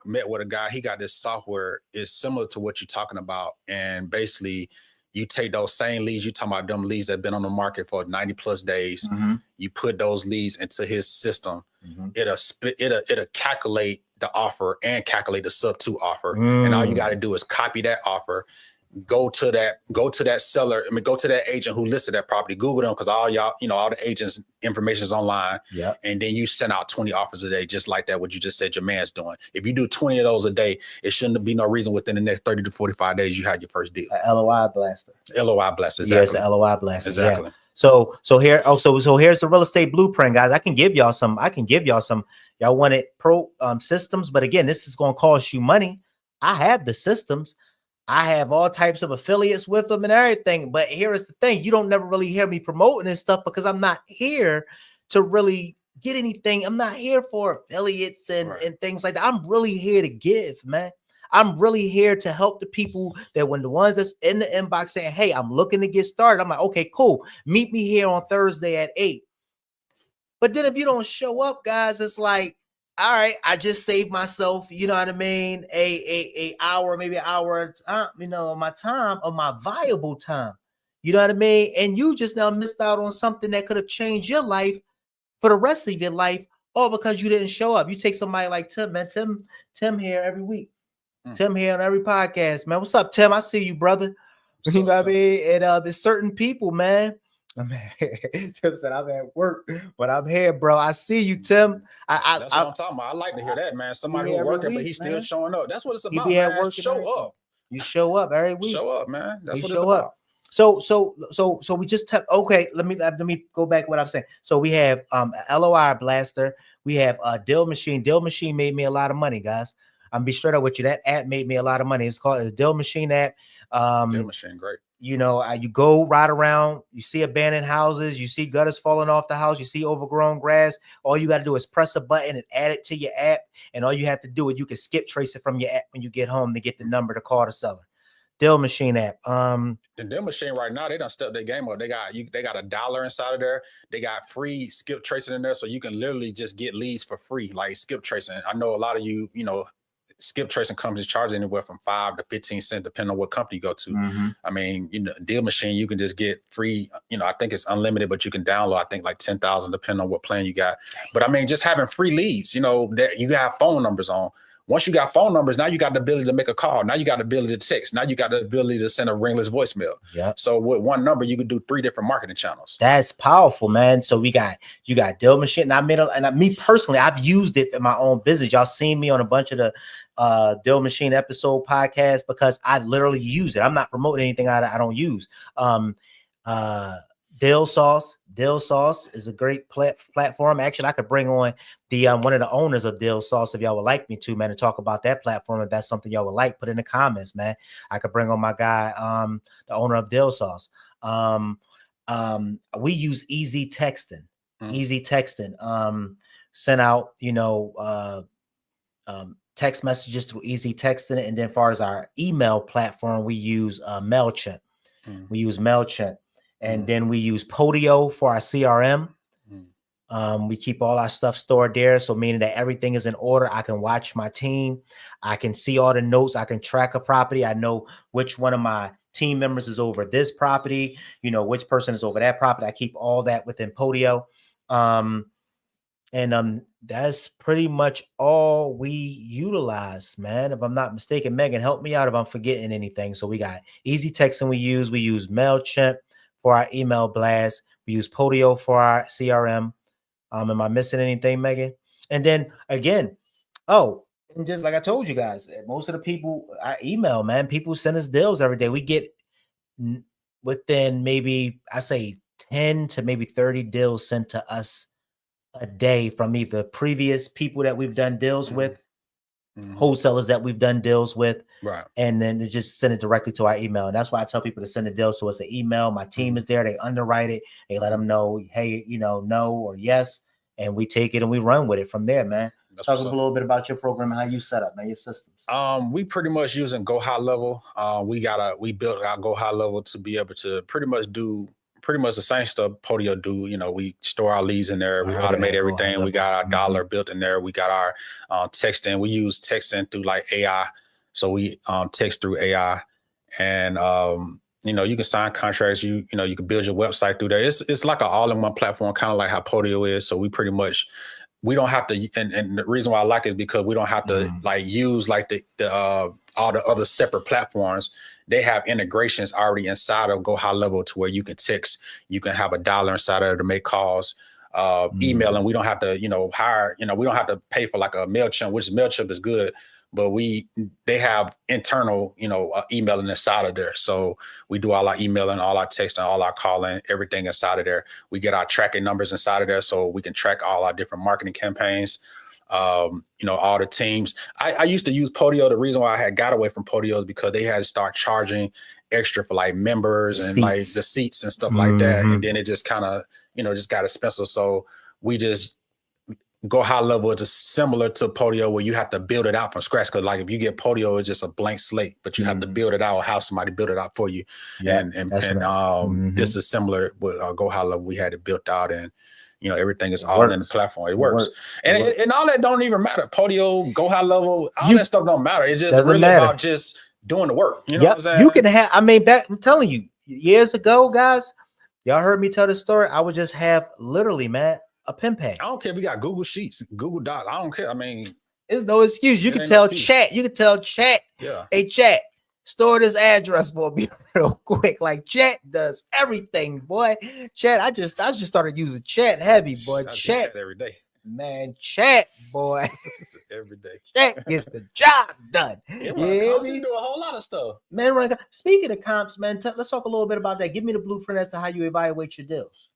met with a guy. He got this software. It's similar to what you're talking about, and basically, you take those same leads. You talking about them leads that have been on the market for 90 plus days. You put those leads into his system. It'll calculate the offer and calculate the sub 2 offer, and all you got to do is copy that offer. Go to that seller. I mean, go to that agent who listed that property. Google them, because all y'all, all the agents' information is online. Yeah. And then you send out 20 offers a day, just like that. What you just said your man's doing. If you do 20 of those a day, it shouldn't be no reason within the next 30 to 45 days you had your first deal. A LOI blaster. LOI blaster. Exactly. Yes, LOI blaster. Exactly. Yeah. So here's the real estate blueprint, guys. I can give y'all some. Y'all wanted pro systems, but again, this is going to cost you money. I have the systems. I have all types of affiliates with them and everything. But here is the thing. You don't never really hear me promoting this stuff because I'm not here to really get anything. I'm not here for affiliates and things like that. I'm really here to give, man. I'm really here to help the people that when the ones that's in the inbox saying, hey, I'm looking to get started. I'm like, okay, cool. Meet me here on Thursday at 8. But then if you don't show up, guys, it's like, all right, I just saved myself, you know what I mean, a hour, maybe an hour, of my time, of my valuable time, you know what I mean? And you just now missed out on something that could have changed your life for the rest of your life, all because you didn't show up. You take somebody like Tim, man. Tim here every week. Tim here on every podcast, man. What's up, Tim? I see you, brother. You know what I mean? And there's certain people, man. Tim said, I'm at work, but I'm here, bro. I see you, Tim. That's what I'm talking about. I like to hear that, man. Somebody who's working, but he's still showing up. That's what it's about, man. Show up. You show up every week. Show up, man. That's what it's about. So we just okay. Let me go back to what I'm saying. So we have LOI blaster. We have Deal Machine. Deal Machine made me a lot of money, guys. I'm be straight up with you. That app made me a lot of money. It's called the Deal Machine app. Deal Machine, great. You go ride around, you see abandoned houses, you see gutters falling off the house, you see overgrown grass. All you got to do is press a button and add it to your app. And all you have to do is you can skip trace it from your app when you get home to get the number to call the seller. Deal Machine app. The Deal Machine right now, they done stepped their game up. They got $1 inside of there. They got free skip tracing in there, so you can literally just get leads for free, like skip tracing. I know a lot of you, skip tracing companies charge anywhere from 5 to 15 cents, depending on what company you go to. I mean, Deal Machine, you can just get free, I think it's unlimited, but you can download, I think like 10,000, depending on what plan you got. But I mean, just having free leads, that you have phone numbers on. Once you got phone numbers, now you got the ability to make a call. Now you got the ability to text. Now you got the ability to send a ringless voicemail. Yeah. So with one number, you can do 3 different marketing channels. That's powerful, man. So you got Deal Machine. And me personally, I've used it in my own business. Y'all seen me on a bunch of the Deal Machine episode podcasts because I literally use it. I'm not promoting anything I don't use. Deal Sauce is a great platform. Actually, I could bring on the one of the owners of Deal Sauce if y'all would like me to, man, to talk about that platform. If that's something y'all would like, put in the comments, man. I could bring on my guy, the owner of Deal Sauce. We use easy texting. Send out, text messages through easy texting. And then as far as our email platform, we use MailChimp. And then we use Podio for our CRM. We keep all our stuff stored there. So meaning that everything is in order. I can watch my team. I can see all the notes. I can track a property. I know which one of my team members is over this property, which person is over that property. I keep all that within Podio. And that's pretty much all we utilize, man. If I'm not mistaken, Megan, help me out if I'm forgetting anything. So we got easy texting we use MailChimp for our email blast. We use Podio for our CRM. Am I missing anything, Megan? And then again, and just like I told you guys, most of the people I email, man, people send us deals every day. We get within maybe I say 10 to maybe 30 deals sent to us a day from either previous people that we've done deals with, wholesalers that we've done deals with, right? And then just send it directly to our email. And that's why I tell people to send the deals to us an email. My team is there. They underwrite it. They let them know, hey, no or yes. And we take it and we run with it from there, man. Talk a little bit about your program and how you set up, man, your systems. We pretty much using Go High Level. We built our Go High Level to be able to pretty much do the same stuff Podio do. We store our leads in there. We automate everything. We got our dollar built in there. We got our texting. We use texting through like AI. So we text through AI, and you can sign contracts. You can build your website through there. It's like an all-in-one platform, kind of like how Podio is. So we pretty much we don't have to, and the reason why I like it is because we don't have to like use like the all the other separate platforms. They have integrations already inside of Go High Level to where you can text, you can have a dollar inside of there to make calls, email, and we don't have to, hire, we don't have to pay for like a MailChimp, which MailChimp is good, but they have internal, emailing inside of there. So we do all our emailing, all our texting, all our calling, everything inside of there. We get our tracking numbers inside of there so we can track all our different marketing campaigns. All the teams. I used to use Podio. The reason why I had got away from Podio is because they had to start charging extra for like members and like the seats and stuff like that. And then it just kind of, just got expensive. So we just Go High Level is just similar to Podio where you have to build it out from scratch. Cause like if you get Podio, it's just a blank slate, but you have to build it out or have somebody build it out for you. Yeah, this is similar with Go High Level. We had it built out and everything is all in the platform. It works. And all that don't even matter. Podio, Go High Level, all that stuff don't matter. It's just really about just doing the work. You know what I'm saying? You can have, I'm telling you, years ago, guys, y'all heard me tell the story. I would just have literally, man, a pen pad. I don't care if we got Google Sheets, Google Docs. I don't care. There's no excuse. You can tell chat. You can tell chat. Yeah. Hey, chat, store this address for me real quick. Like chat does everything, boy. Chat, I just started using chat heavy, boy. Chat every day. Man, chat, boy. Every day. Chat gets the job done. Yeah, we do a whole lot of stuff. Man, speaking of comps, man, let's talk a little bit about that. Give me the blueprint as to how you evaluate your deals.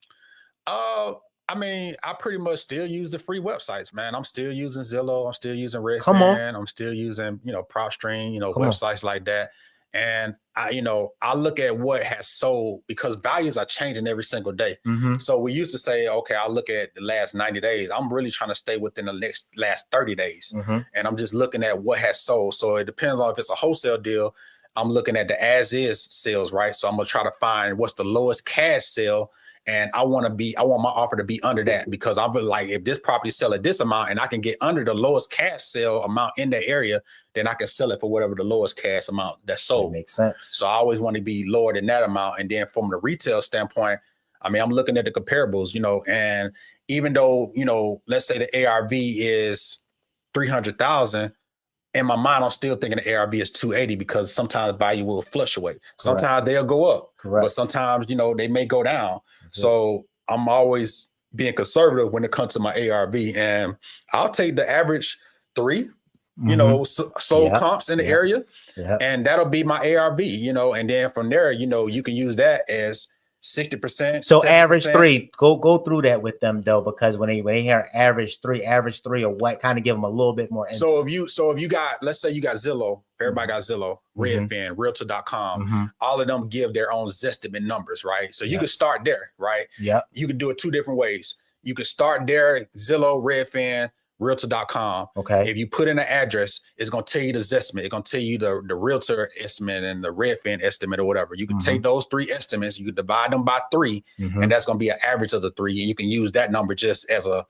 I pretty much still use the free websites, man. I'm still using Zillow. I'm still using Redfin. I'm still using, PropStream, websites like that. And I look at what has sold because values are changing every single day. So we used to say, okay, I'll look at the last 90 days. I'm really trying to stay within the last 30 days. And I'm just looking at what has sold. So it depends on if it's a wholesale deal. I'm looking at the as is sales, right? So I'm going to try to find what's the lowest cash sale. And I want my offer to be under that because I'll be like, if this property sell at this amount and I can get under the lowest cash sale amount in that area, then I can sell it for whatever the lowest cash amount that's sold. That makes sense. So I always want to be lower than that amount. And then from the retail standpoint, I'm looking at the comparables, and even though, let's say the ARV is 300,000, in my mind, I'm still thinking the ARV is 280 because sometimes value will fluctuate. Sometimes they'll go up, but sometimes, they may go down. So I'm always being conservative when it comes to my ARV, and I'll take the average 3, sold comps in the area, and that'll be my ARV, and then from there, you can use that as 60%. So 70%. Average 3, go through that with them though, because when they hear average 3 or what, kind of give them a little bit more. So if you got, let's say you got Zillow, everybody got Zillow, Redfin, Realtor.com, all of them give their own Zestimate numbers, right? So you can start there, right? Yeah. You can do it 2 different ways. You can start there, Zillow, Redfin, realtor.com. Okay. If you put in an address, it's going to tell you the estimate. It's going to tell you the realtor estimate and the Redfin estimate or whatever. You can take those 3 estimates, you can divide them by 3, and that's going to be an average of the 3. And you can use that number just as a,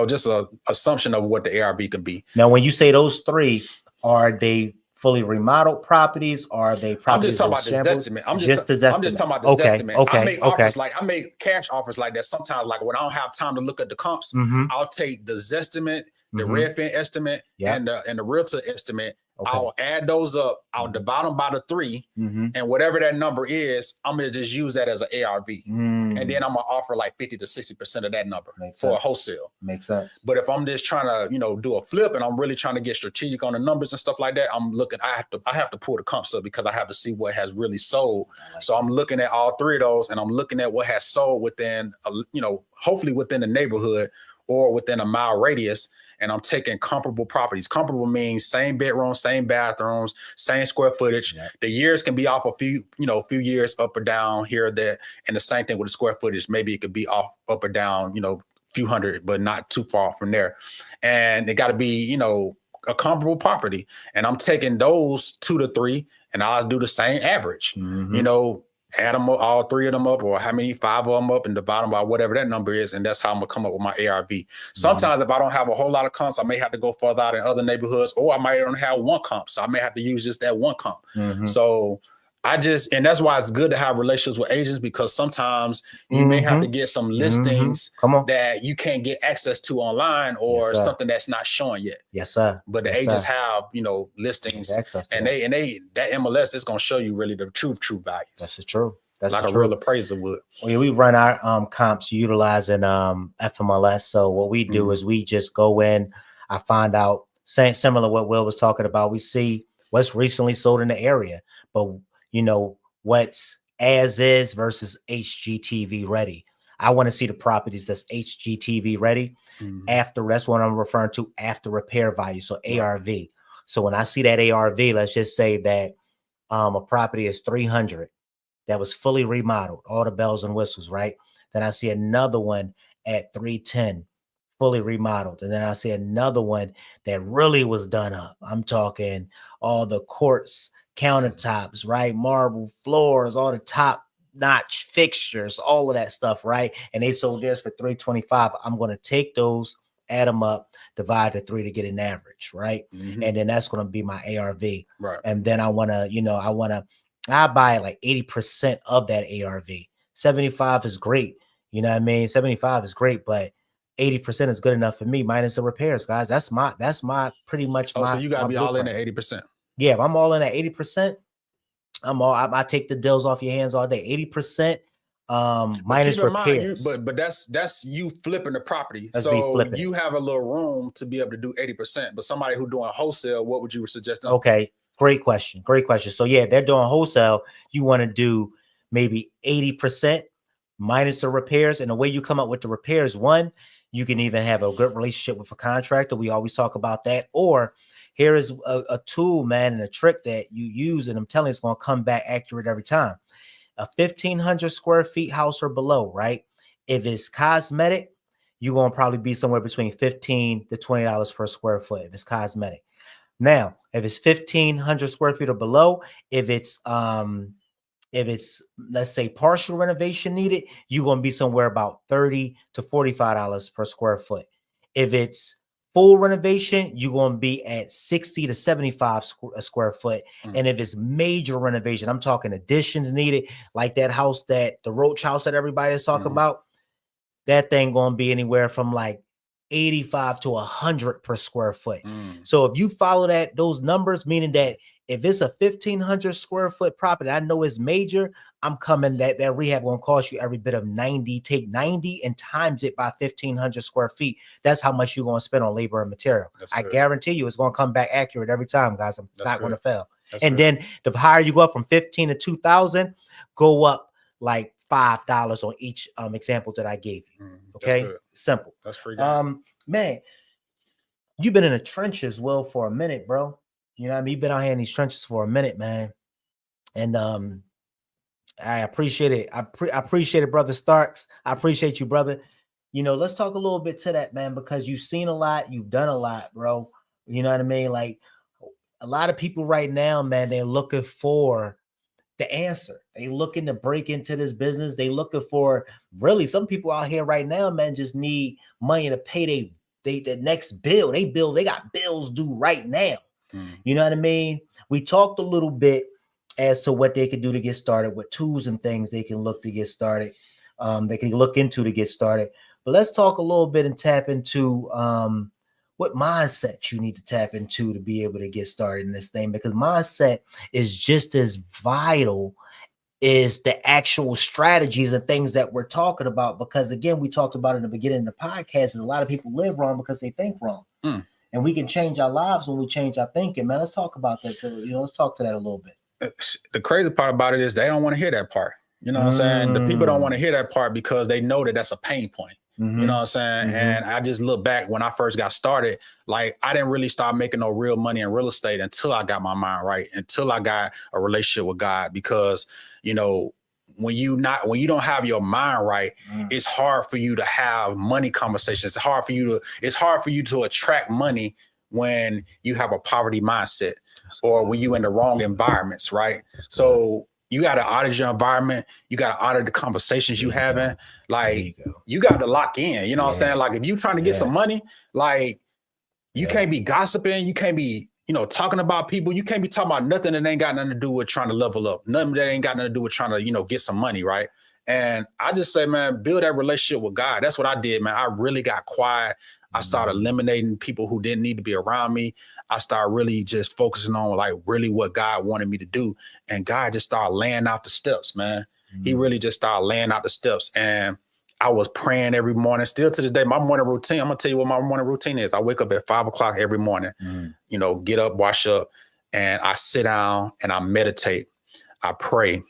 just a assumption of what the ARV could be. Now, when you say those 3, are they fully remodeled properties? Or are they properties? I'm just talking about this estimate. I'm just talking about this estimate. I make offers I make cash offers like that. Sometimes, like when I don't have time to look at the comps, I'll take the Zestimate, the Redfin estimate, and the realtor estimate. I'll add those up. I'll divide them by the 3, and whatever that number is, I'm gonna just use that as an ARV, and then I'm gonna offer like 50 to 60% of that number for a wholesale. Makes sense. But if I'm just trying to, do a flip, and I'm really trying to get strategic on the numbers and stuff like that, I'm looking. I have to pull the comps up because I have to see what has really sold. So I'm looking at all 3 of those, and I'm looking at what has sold within, hopefully within the neighborhood or within a mile radius. And I'm taking comparable properties. Comparable means same bedrooms, same bathrooms, same square footage. Yeah. The years can be off a few years up or down here or there. And the same thing with the square footage. Maybe it could be off up or down, few hundred, but not too far from there. And it got to be, a comparable property. And I'm taking those 2 to 3, and I'll do the same average. Add them up, all 3 of them up, or how many, 5 of them up, and divide them by whatever that number is, and that's how I'm gonna come up with my ARV. Sometimes if I don't have a whole lot of comps, I may have to go further out in other neighborhoods, or I might only have 1 comp, so I may have to use just that 1 comp. So and that's why it's good to have relationships with agents, because sometimes you may have to get some listings that you can't get access to online, or something that's not showing yet. Yes, sir. But the agents have, listings, and they that MLS is going to show you really the true values. That's the truth. That's like a real appraiser would. Well, we run our comps utilizing FMLS. So what we do is we just go in, I find out, similar to what Will was talking about, we see what's recently sold in the area, but what's as is versus HGTV ready. I want to see the properties that's HGTV ready after, that's what I'm referring to, after repair value. So ARV. So when I see that ARV, let's just say that a property is 300 that was fully remodeled, all the bells and whistles, right? Then I see another one at 310 fully remodeled. And then I see another one that really was done up. I'm talking all the quartz countertops, right? Marble floors, all the top notch fixtures, all of that stuff, right? And they sold theirs for 325. I'm going to take those, add them up, divide the 3 to get an average, right? And then that's going to be my ARV. Right. And then I buy like 80% of that ARV. 75 is great. You know what I mean? 75 is great, but 80% is good enough for me, minus the repairs, guys. That's my pretty much my. So you gotta be all in at 80%. Yeah, if I'm all in at 80%, I take the deals off your hands all day. 80%, minus repairs. But that's you flipping the property. So you have a little room to be able to do 80%. But somebody who doing wholesale, what would you suggest? Okay, great question. So yeah, they're doing wholesale. You want to do maybe 80% minus the repairs. And the way you come up with the repairs, one, you can even have a good relationship with a contractor. We always talk about that. Or here is a tool, man, and a trick that you use, and I'm telling you, it's going to come back accurate every time. A 1,500 square feet house or below, right? If it's cosmetic, you're going to probably be somewhere between $15 to $20 per square foot if it's cosmetic. Now, if it's 1,500 square feet or below, if it's let's say partial renovation needed, you're going to be somewhere about $30 to $45 per square foot. If it's full renovation, you're going to be at 60 to 75 a square foot. And if it's major renovation, I'm talking additions needed, like that house, the Roach house that everybody is talking about, that thing going to be anywhere from like 85 to 100 per square foot. So if you follow those numbers, meaning that if it's a 1,500 square foot property, I know it's major, I'm coming that rehab going to cost you every bit of 90. Take 90 and times it by 1,500 square feet. That's how much you're going to spend on labor and material. I guarantee you it's going to come back accurate every time, guys. It's not going to fail. And then the higher you go up from 15 to 2,000, go up like $5 on each example that I gave you. Okay, simple. That's free. Man, you've been in the trenches, Will, for a minute, bro. You know what I mean? You've been out here in these trenches for a minute, man. And I appreciate it. I appreciate it, brother Starks. I appreciate you, brother. let's talk a little bit to that, man, because you've seen a lot, you've done a lot, bro. You know what I mean? Like a lot of people right now, man, they're looking for the answer. They looking to break into this business. They looking for really some people out here right now, man, just need money to pay the next bill. They got bills due right now. You know what I mean? We talked a little bit as to what they could do to get started, what tools and things they can look to get started. They can look into to get started. But let's talk a little bit and tap into what mindset you need to tap into to be able to get started in this thing, because mindset is just as vital as the actual strategies and things that we're talking about. Because again, we talked about in the beginning of the podcast, is a lot of people live wrong because they think wrong. And we can change our lives when we change our thinking, man. Let's talk about that. So, let's talk to that a little bit. The crazy part about it is they don't want to hear that part. You know what I'm saying? The people don't want to hear that part because they know that that's a pain point. You know what I'm saying? And I just look back when I first got started, like I didn't really start making no real money in real estate until I got my mind right, until I got a relationship with God. Because, when you don't have your mind right, it's hard for you to have money conversations. It's hard for you to attract money when you have a poverty mindset or when you in the wrong environments, right? So you got to audit your environment. You got to audit the conversations you having. Like you got to lock in, you know what I'm saying? Like if you trying to get some money, like you can't be gossiping. You can't be, talking about people. You can't be talking about nothing that ain't got nothing to do with trying to level up. Nothing that ain't got nothing to do with trying to, get some money, right? And I just say, man, build that relationship with God. That's what I did, man. I really got quiet. I started eliminating people who didn't need to be around me. I started really just focusing on like really what God wanted me to do. And God just started laying out the steps, man. He really just started laying out the steps. And I was praying every morning. Still to this day, my morning routine, I'm going to tell you what my morning routine is. I wake up at 5 o'clock every morning, get up, wash up, and I sit down and I meditate. I pray.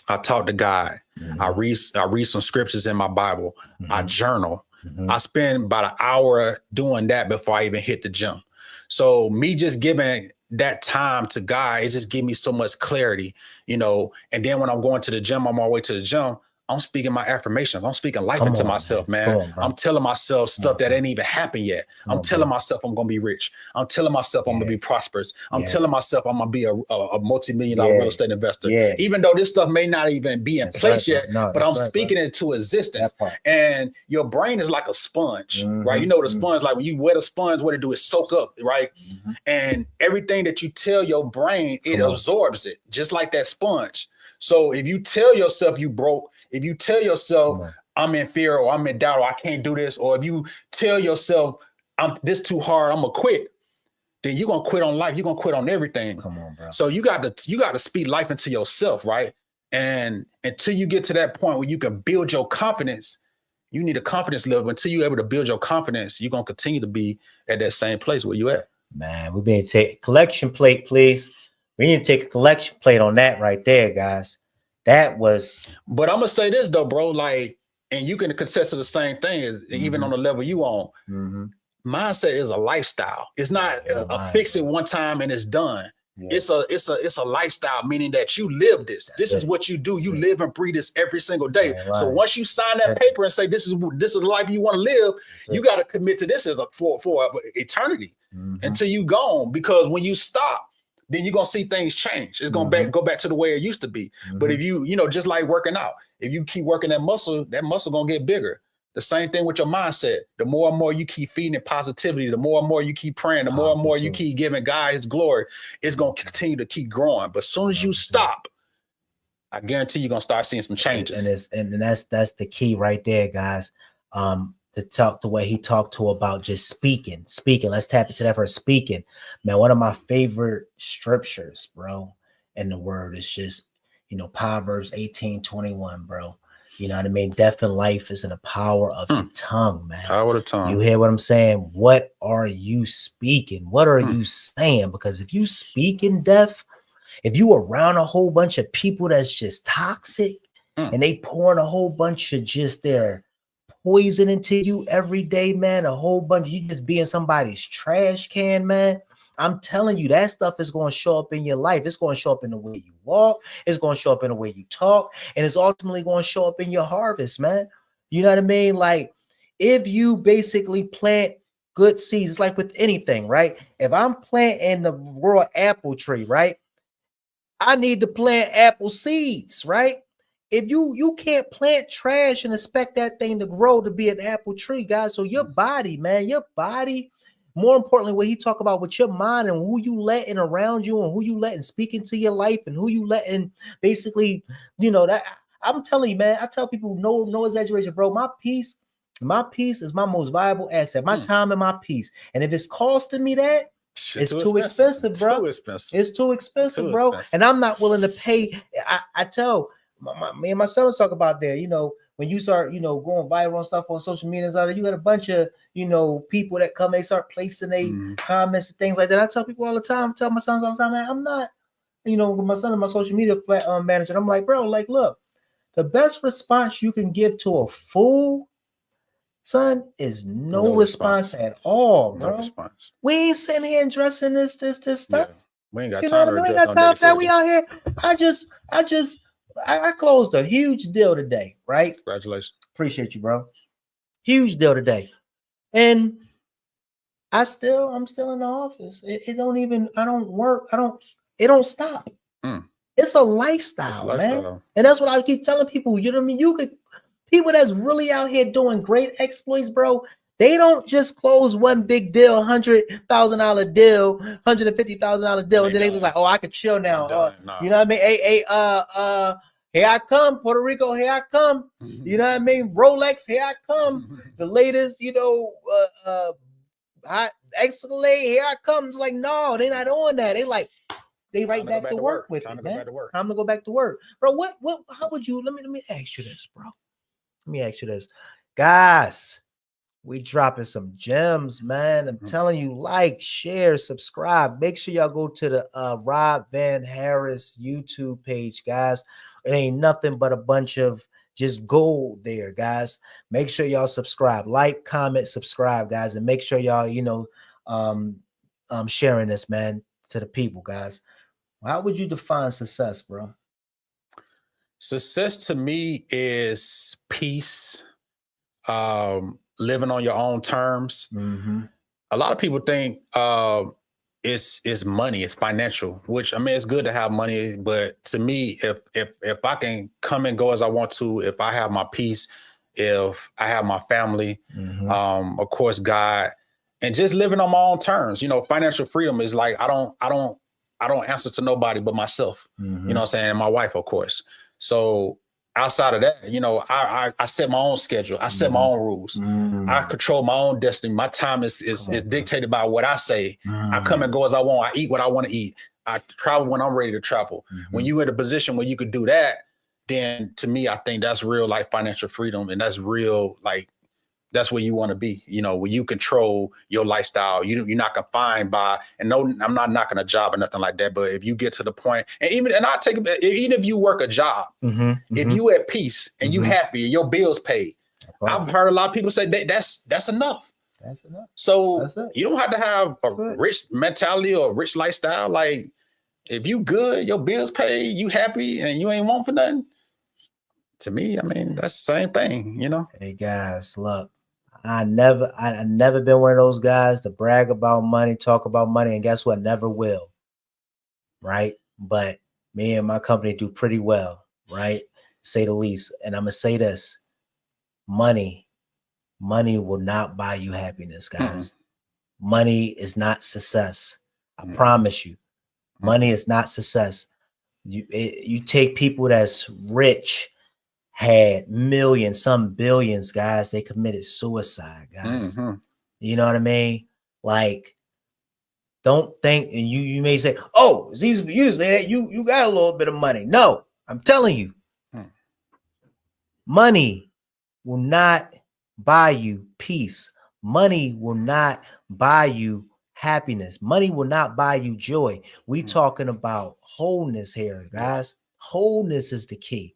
I talk to God. I read some scriptures in my Bible. I journal. I spend about an hour doing that before I even hit the gym. So me just giving that time to God, it just gives me so much clarity, and then when I'm going to the gym, I'm on my way to the gym, I'm speaking my affirmations. I'm speaking life into myself, man. I'm telling myself stuff that ain't even happened yet. I'm telling myself I'm going to be rich. I'm telling myself I'm going to be prosperous. I'm telling myself I'm going to be a multi-million-dollar real estate investor. Even though this stuff may not even be in place yet, but I'm speaking it into existence. And your brain is like a sponge, right? The sponge, like when you wet a sponge, what it do is soak up, right? And everything that you tell your brain, it absorbs it, just like that sponge. So if you tell yourself you broke, if you tell yourself I'm in fear or I'm in doubt or I can't do this, or if you tell yourself I'm this too hard, I'm gonna quit, then you're gonna quit on life. You're gonna quit on everything. Come on, bro. So you got to speak life into yourself, right? And until you get to that point where you can build your confidence, you need a confidence level. Until you're able to build your confidence, you're gonna continue to be at that same place where you at. Man, we're being take collection plate, please. We need to take a collection plate on that right there, guys. That was. But I'm gonna say this though, bro. Like, and you can contest to the same thing, even on the level you on. Mindset is a lifestyle. It's not a fix it one time and it's done. It's a lifestyle, meaning that you live this. This is what you do. You live and breathe this every single day. So once you sign that paper and say this is the life you want to live, you got to commit to this as for eternity until you gone. Because when you stop, then you're gonna see things change. It's gonna go back to the way it used to be. But if you just like working out, if you keep working that muscle gonna get bigger. The same thing with your mindset. The more and more you keep feeding it positivity, the more and more you keep praying, the more and more you keep giving God his glory, it's gonna continue to keep growing. But as soon as you stop, I guarantee you're gonna start seeing some changes. And that's the key right there, guys. To talk the way he talked to about just speaking. Let's tap into that for speaking. Man, one of my favorite scriptures, bro, in the word is just, Proverbs 18:21, bro. You know what I mean? Death and life is in the power of the tongue, man. Power of the tongue. You hear what I'm saying? What are you speaking? What are you saying? Because if you speak in death, if you around a whole bunch of people that's just toxic and they pouring a whole bunch of just their poison into you every day, man, a whole bunch, you just being somebody's trash can, man. I'm telling you, that stuff is going to show up in your life. It's going to show up in the way you walk. It's going to show up in the way you talk. And it's ultimately going to show up in your harvest, man. You know what I mean? Like, if you basically plant good seeds, it's like with anything, right? If I'm planting the world apple tree, right? I need to plant apple seeds, right? If you can't plant trash and expect that thing to grow to be an apple tree, guys. So your body, man, your body, more importantly, what he talk about with your mind and who you letting around you and who you letting speak into your life and who you letting basically, that I'm telling you, man, I tell people no exaggeration, bro. My peace is my most valuable asset, my time and my peace. And if it's costing me that, it's too expensive, bro. Too expensive. It's too expensive, bro. And I'm not willing to pay. I tell me and my son talk about that. When you start, going viral and stuff on social media and stuff, you got a bunch of, people that come, they start placing their comments and things like that. I tell people all the time, tell my sons all the time, man, I'm not, with my son and my social media manager. I'm like, bro, like, look, the best response you can give to a fool, son, is no response at all, bro. No response. We ain't sitting here and dressing this stuff. Yeah. We ain't got time to dress on that. We out here. I closed a huge deal today, right? Congratulations. Appreciate you, bro. Huge deal today. And I'm still in the office. It don't work. It don't stop. It's a lifestyle, man. And that's what I keep telling people. You know what I mean? People that's really out here doing great exploits, bro, they don't just close one big deal, $100,000 deal, $150,000 deal, and then they look like, oh, I could chill now. You know what I mean? Hey, here I come, Puerto Rico, here I come. You know what I mean? Rolex, here I come. The latest, hot Escalade, here I come. It's like, no, they're not on that. They right back to work with it, man. Time to go back to work, bro. How would you? Let me ask you this, bro. Let me ask you this, guys. We dropping some gems, man. I'm telling you, like, share, subscribe. Make sure y'all go to the Rob Van Harris YouTube page, guys. It ain't nothing but a bunch of just gold there, guys. Make sure y'all subscribe, like, comment, subscribe, guys, and make sure y'all, sharing this, man, to the people, guys. How would you define success, bro? Success to me is peace, living on your own terms. A lot of people think it's money, it's financial, which, I mean, it's good to have money, but to me, if I can come and go as I want to, if I have my peace, if I have my family, of course, God, and just living on my own terms, financial freedom is like, I don't answer to nobody but myself, you know what I'm saying? And my wife, of course. So outside of that, I set my own schedule. I set my own rules. I control my own destiny. My time is dictated by what I say. I come and go as I want. I eat what I want to eat. I travel when I'm ready to travel. When you're in a position where you could do that, then to me, I think that's real, like, financial freedom. And that's real, like, that's where you want to be, where you control your lifestyle. You're not confined by, and no, I'm not knocking a job or nothing like that. But if you get to the point, even if you work a job, if you at peace and you happy and your bills paid, I've heard a lot of people say that's enough. That's enough. So you don't have to have a rich mentality or a rich lifestyle. Like, if you good, your bills paid, you happy, and you ain't want for nothing. To me, I mean, that's the same thing, Hey guys, look. I never been one of those guys to brag about money, talk about money, and guess what? Never will. Right? But me and my company do pretty well, right? Say the least. And I'm gonna say this: money will not buy you happiness, guys. Money is not success. I promise you. Money is not success. You take people that's rich, had millions, some billions, guys, they committed suicide, guys. You know what I mean? Like, don't think, and you may say, oh, it's easy for you to say that. You got a little bit of money. No, I'm telling you, money will not buy you peace. Money will not buy you happiness. Money will not buy you joy. We talking about wholeness here, guys. Wholeness is the key.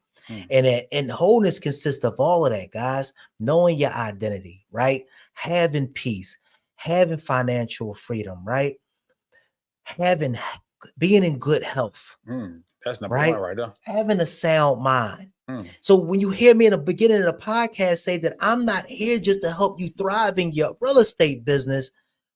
And wholeness consists of all of that, guys. Knowing your identity, right? Having peace, having financial freedom, right? Being in good health. That's number one right there. Having a sound mind. So when you hear me in the beginning of the podcast say that I'm not here just to help you thrive in your real estate business,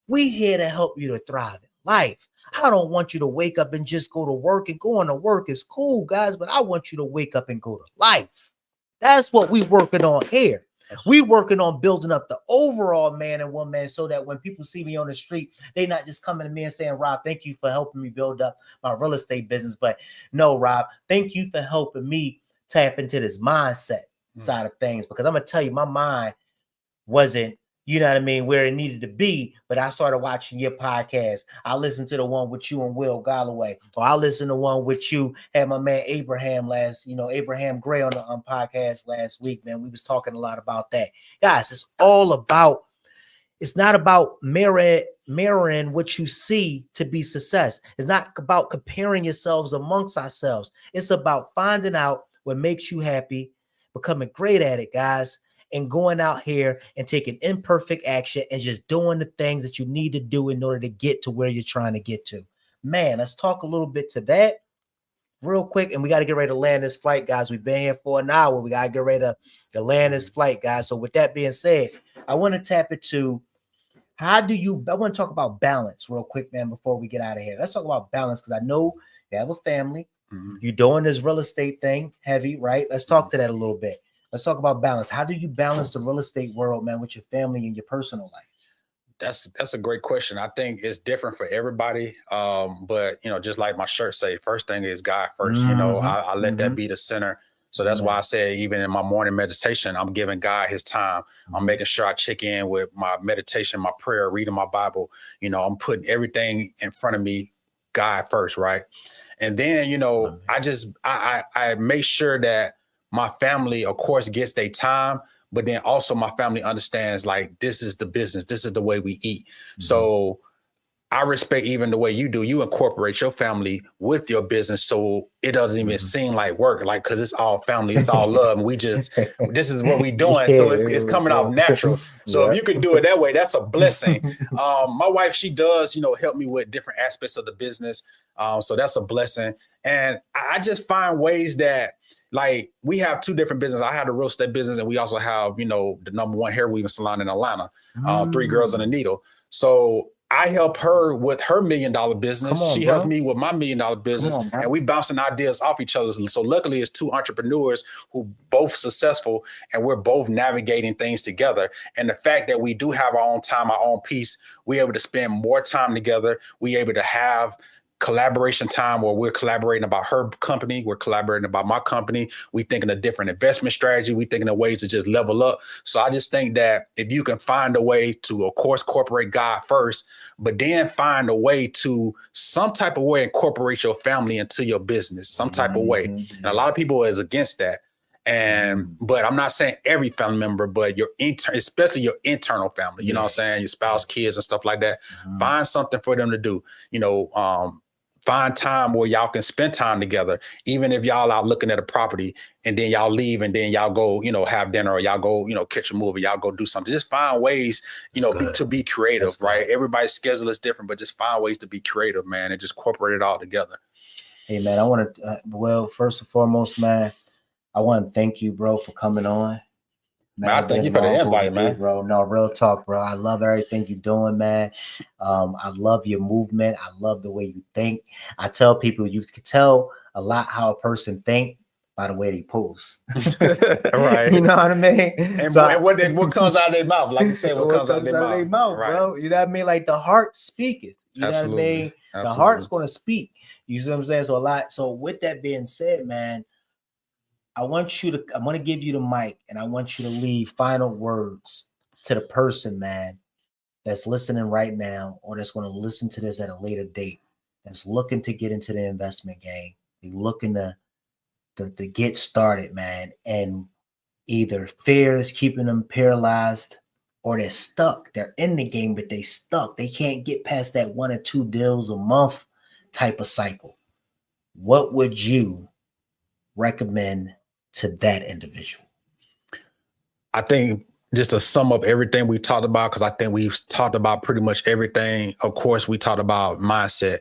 we here to help you to thrive in life. I don't want you to wake up and just go to work, and going to work is cool, guys, but I want you to wake up and go to life. That's what we working on here. We working on building up the overall man and woman so that when people see me on the street, they not just coming to me and saying, Rob, thank you for helping me build up my real estate business. But no, Rob, thank you for helping me tap into this mindset side of things. Because I'm going to tell you, my mind wasn't, you know what I mean, where it needed to be. But I started watching your podcast. I listened to the one with you and Will Galloway, or I listened to one with you, had my man Abraham Abraham Gray on the podcast last week, man. We was talking a lot about that. Guys, it's not about mirroring what you see to be success. It's not about comparing yourselves amongst ourselves. It's about finding out what makes you happy, becoming great at it, guys, and going out here and taking imperfect action and just doing the things that you need to do in order to get to where you're trying to get to. Man, let's talk a little bit to that real quick. And we got to get ready to land this flight, guys. We've been here for an hour. We got to get ready to land this flight, guys. So with that being said, I want to tap into I want to talk about balance real quick, man, before we get out of here. Let's talk about balance, because I know you have a family. You're doing this real estate thing heavy, right? Let's talk to that a little bit. Let's talk about balance. How do you balance the real estate world, man, with your family and your personal life? That's a great question. I think it's different for everybody. But just like my shirt say, first thing is God first. I let that be the center. So that's why I say, even in my morning meditation, I'm giving God his time. I'm making sure I check in with my meditation, my prayer, reading my Bible. I'm putting everything in front of me, God first, right? And then, I make sure that my family, of course, gets their time, but then also my family understands, like, this is the business. This is the way we eat. So I respect even the way you do. You incorporate your family with your business, so it doesn't even seem like work, like, because it's all family, it's all love. And this is what we doing. So it's coming out natural. So if you could do it that way, that's a blessing. My wife, she does, help me with different aspects of the business. So that's a blessing. And I just find ways that, like, we have two different businesses. I have the real estate business, and we also have, the #1 hair weaving salon in Atlanta, 3 Girls and a Needle. So I help her with her $1 million business. She helps me with my $1 million business, and we bouncing ideas off each other. So luckily, it's two entrepreneurs who both successful, and we're both navigating things together. And the fact that we do have our own time, our own peace, we're able to spend more time together. We're able to have collaboration time where we're collaborating about her company, we're collaborating about my company, we thinking a different investment strategy, we thinking of ways to just level up. So I just think that if you can find a way to, of course, incorporate God first, but then find a way to some type of way incorporate your family into your business, some type of way. And a lot of people is against that. But I'm not saying every family member, but especially your internal family, you know what I'm saying? Your spouse, kids, and stuff like that. Find something for them to do, find time where y'all can spend time together, even if y'all out looking at a property and then y'all leave and then y'all go, have dinner, or y'all go, catch a movie, y'all go do something. Just find ways, to be creative, right? Everybody's schedule is different, but just find ways to be creative, man, and just incorporate it all together. Hey, man, I want to, first and foremost, man, I want to thank you, bro, for coming on. Man, I thank you for the invite, man. Bro, no, real talk, bro. I love everything you're doing, man. I love your movement. I love the way you think. I tell people you can tell a lot how a person think by the way they pose. Right. You know what I mean? And what comes out of their mouth? Like you said, what comes out of their mouth, right, bro? You know what I mean? Like, the heart speaketh. You know what I mean? The heart's going to speak. You see what I'm saying? So with that being said, man, I'm going to give you the mic, and I want you to leave final words to the person, man, that's listening right now, or that's going to listen to this at a later date, that's looking to get into the investment game. They're looking to get started, man, and either fear is keeping them paralyzed, or they're stuck. They're in the game, but they stuck. They can't get past that 1 or 2 deals a month type of cycle. What would you recommend to that individual? I think, just to sum up everything we talked about, because I think we've talked about pretty much everything. Of course, we talked about mindset,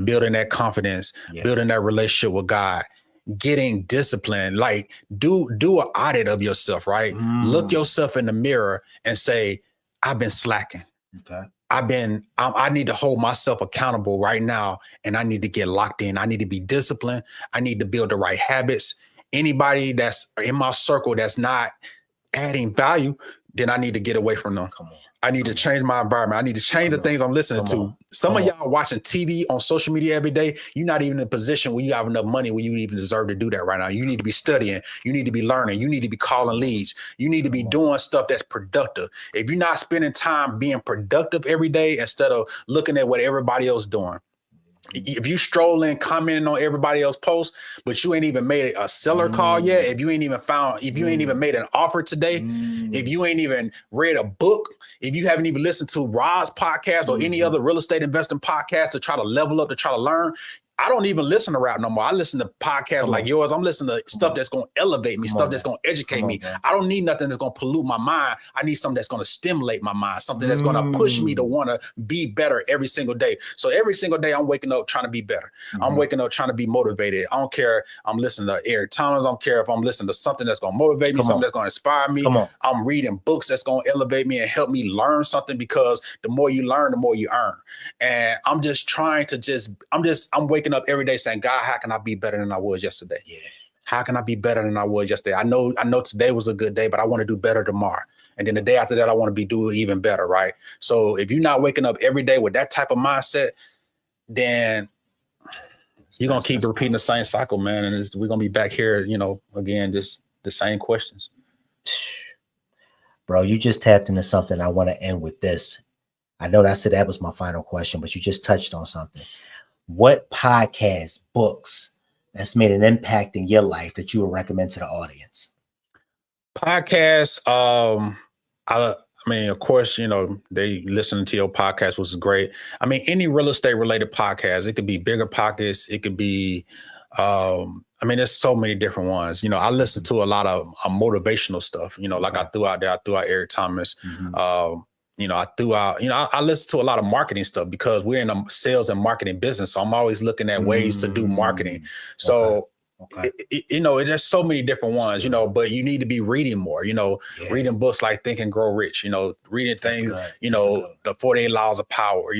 building that confidence, building that relationship with God. getting disciplined. Like do an audit of yourself, right? Look yourself in the mirror and say, I've been slacking. Okay. I need to hold myself accountable right now, and I need to get locked in. I need to be disciplined. I need to build the right habits. Anybody that's in my circle that's not adding value, then I need to get away from them. Come on. I need to change my environment. I need to change the things I'm listening to. Some of y'all watching TV on social media every day. You're not even in a position where you have enough money where you even deserve to do that right now. You need to be studying. You need to be learning. You need to be calling leads. You need to be doing stuff that's productive. If you're not spending time being productive every day instead of looking at what everybody else doing, if you strolling, commenting on everybody else's posts, but you ain't even made a seller call yet, if you ain't even made an offer today, if you ain't even read a book, if you haven't even listened to Rod's podcast or any other real estate investing podcast to try to level up, to try to learn, I don't even listen to rap no more. I listen to podcasts like yours. I'm listening to stuff that's going to elevate me, stuff that's going to educate me. I don't need nothing that's going to pollute my mind. I need something that's going to stimulate my mind, something that's going to push me to want to be better every single day. So every single day I'm waking up trying to be better. I'm waking up trying to be motivated. I don't care. I'm listening to Eric Thomas. I don't care if I'm listening to something that's going to motivate me, something that's going to inspire me. I'm reading books that's going to elevate me and help me learn something, because the more you learn, the more you earn. And I'm just trying to I'm waking up every day saying, God, how can I be better than I was yesterday? Yeah. How can I be better than I was yesterday? I know today was a good day, but I want to do better tomorrow. And then the day after that, I want to do even better, right? So if you're not waking up every day with that type of mindset, then you're going to keep repeating the same cycle, man. And we're going to be back here, again, just the same questions. Bro, you just tapped into something. I want to end with this. I know that was my final question, but you just touched on something. What podcasts, books that's made an impact in your life that you would recommend to the audience? Podcasts, I mean, of course, they listening to your podcast, which is great. I mean, any real estate related podcast, it could be Bigger Pockets. It could be, there's so many different ones. I listen to a lot of motivational stuff, like I threw out Eric Thomas. I listen to a lot of marketing stuff because we're in a sales and marketing business. So I'm always looking at ways to do marketing. So, there's so many different ones, but you need to be reading more, reading books like Think and Grow Rich, reading things, the 48 Laws of Power,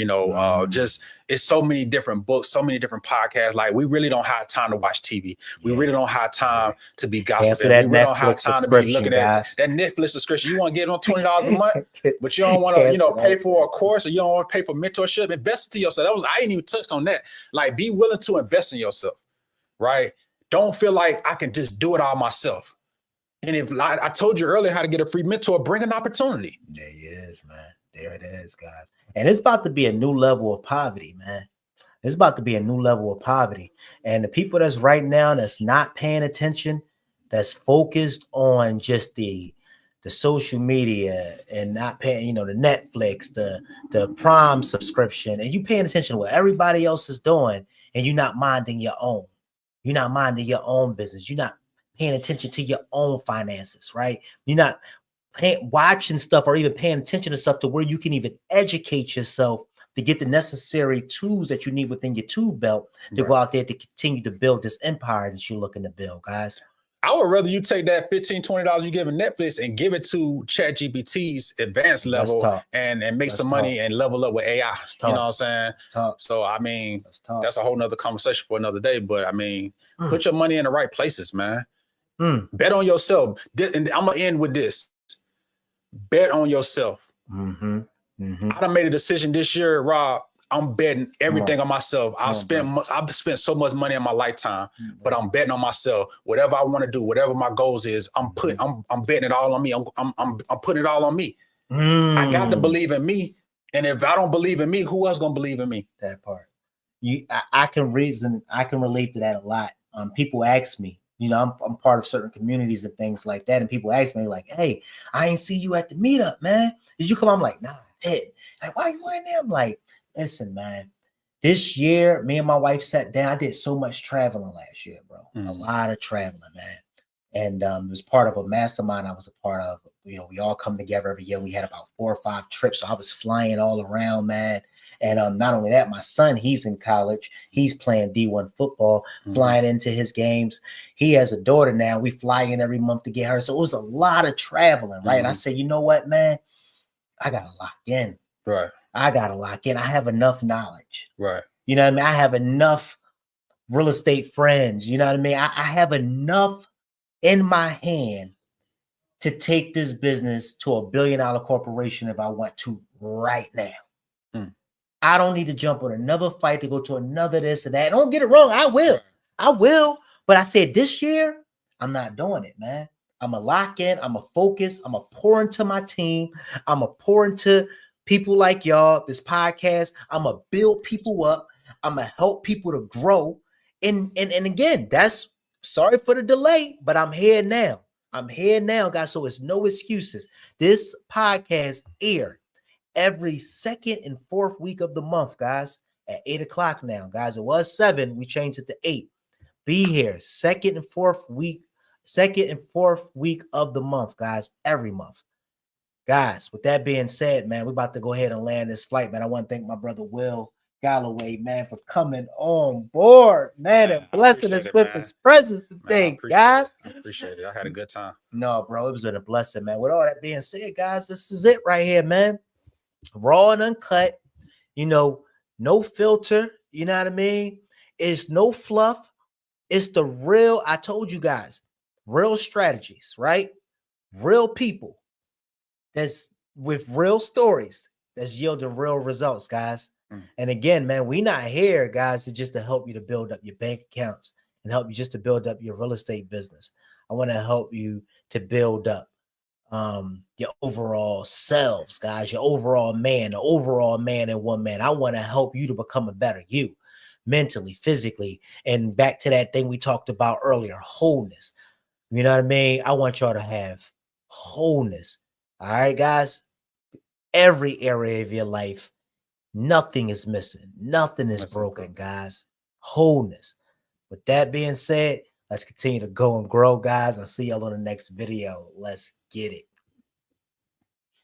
it's so many different books, so many different podcasts. Like, we really don't have time to watch TV. We really don't have time to be gossiping. We really don't have time to be looking at that Netflix subscription. You want to get on $20 a month, but you don't want to, pay for a course, or you don't want to pay for mentorship. Invest into yourself. I ain't even touched on that. Like, be willing to invest in yourself, right? Don't feel like I can just do it all myself. And if I told you earlier how to get a free mentor, bring an opportunity. There it is, man. There it is, guys. And it's about to be a new level of poverty, man. It's about to be a new level of poverty. And the people that's right now that's not paying attention, that's focused on just the social media and not paying, the Netflix, the Prime subscription, and you paying attention to what everybody else is doing, and you're not minding your own. You're not minding your own business. You're not paying attention to your own finances, right? You're not watching stuff or even paying attention to stuff to where you can even educate yourself to get the necessary tools that you need within your tool belt to go out there to continue to build this empire that you're looking to build, guys. I would rather you take that $15, $20 you give in Netflix and give it to ChatGPT's advanced level and make some money and level up with AI. You know what I'm saying? So, I mean, that's a whole nother conversation for another day. But, I mean, put your money in the right places, man. Bet on yourself. And I'm going to end with this. Bet on yourself. I done made a decision this year, Rob. I'm betting everything on myself. I've spent so much money in my lifetime, but I'm betting on myself. Whatever I want to do, whatever my goals is, I'm betting it all on me. I'm putting it all on me. I got to believe in me. And if I don't believe in me, who else gonna believe in me? That part. I can relate to that a lot. People ask me, I'm part of certain communities and things like that. And people ask me like, hey, I ain't see you at the meetup, man. Did you come? I'm like, nah, I didn't. Like, why you in there? I'm like, listen, man, this year, me and my wife sat down. I did so much traveling last year, bro. A lot of traveling, man. And it was part of a mastermind I was a part of we all come together every year. We had about 4 or 5 trips. So I was flying all around, man. And not only that, my son, he's in college. He's playing D1 football, flying into his games. He has a daughter now. We fly in every month to get her. So it was a lot of traveling, right? And I said, you know what, man? I got to lock in. Right. I got to lock in. I have enough knowledge. Right. You know what I mean? I have enough real estate friends. You know what I mean? I have enough in my hand to take this business to $1 billion corporation if I want to right now. I don't need to jump on another fight to go to another this or that. Don't get it wrong. I will. But I said this year, I'm not doing it, man. I'm a lock in. I'm a focus. I'm a pour into my team. I'm a pour into people like y'all, this podcast. I'm a build people up. I'm a help people to grow. And again, that's sorry for the delay, but I'm here now. I'm here now, guys. So it's no excuses. This podcast aired every second and fourth week of the month, guys, at 8 o'clock now. Guys, it was 7. We changed it to 8. Be here second and fourth week of the month, guys, every month. Guys, with that being said, man, we're about to go ahead and land this flight, man. I want to thank my brother Will Galloway, man, for coming on board, man, and blessing us with his presence today, guys. I appreciate it. I had a good time. No, bro, it was a blessing, man. With all that being said, guys, this is it right here, man. Raw and uncut, no filter, you know what I mean? It's no fluff. It's the real, I told you guys, real strategies, right? Real people that's with real stories that's yielding real results, guys. And again, man, we not here, guys, to help you to build up your bank accounts and help you just to build up your real estate business. I want to help you to build up your overall selves, guys, your overall man, the overall man and woman. I want to help you to become a better you, mentally, physically, and back to that thing we talked about earlier, wholeness. You know what I mean? I want y'all to have wholeness. All right, guys, every area of your life, nothing is missing. Nothing is broken, guys. Wholeness. With that being said, let's continue to go and grow, guys. I'll see y'all on the next video. Let's get it.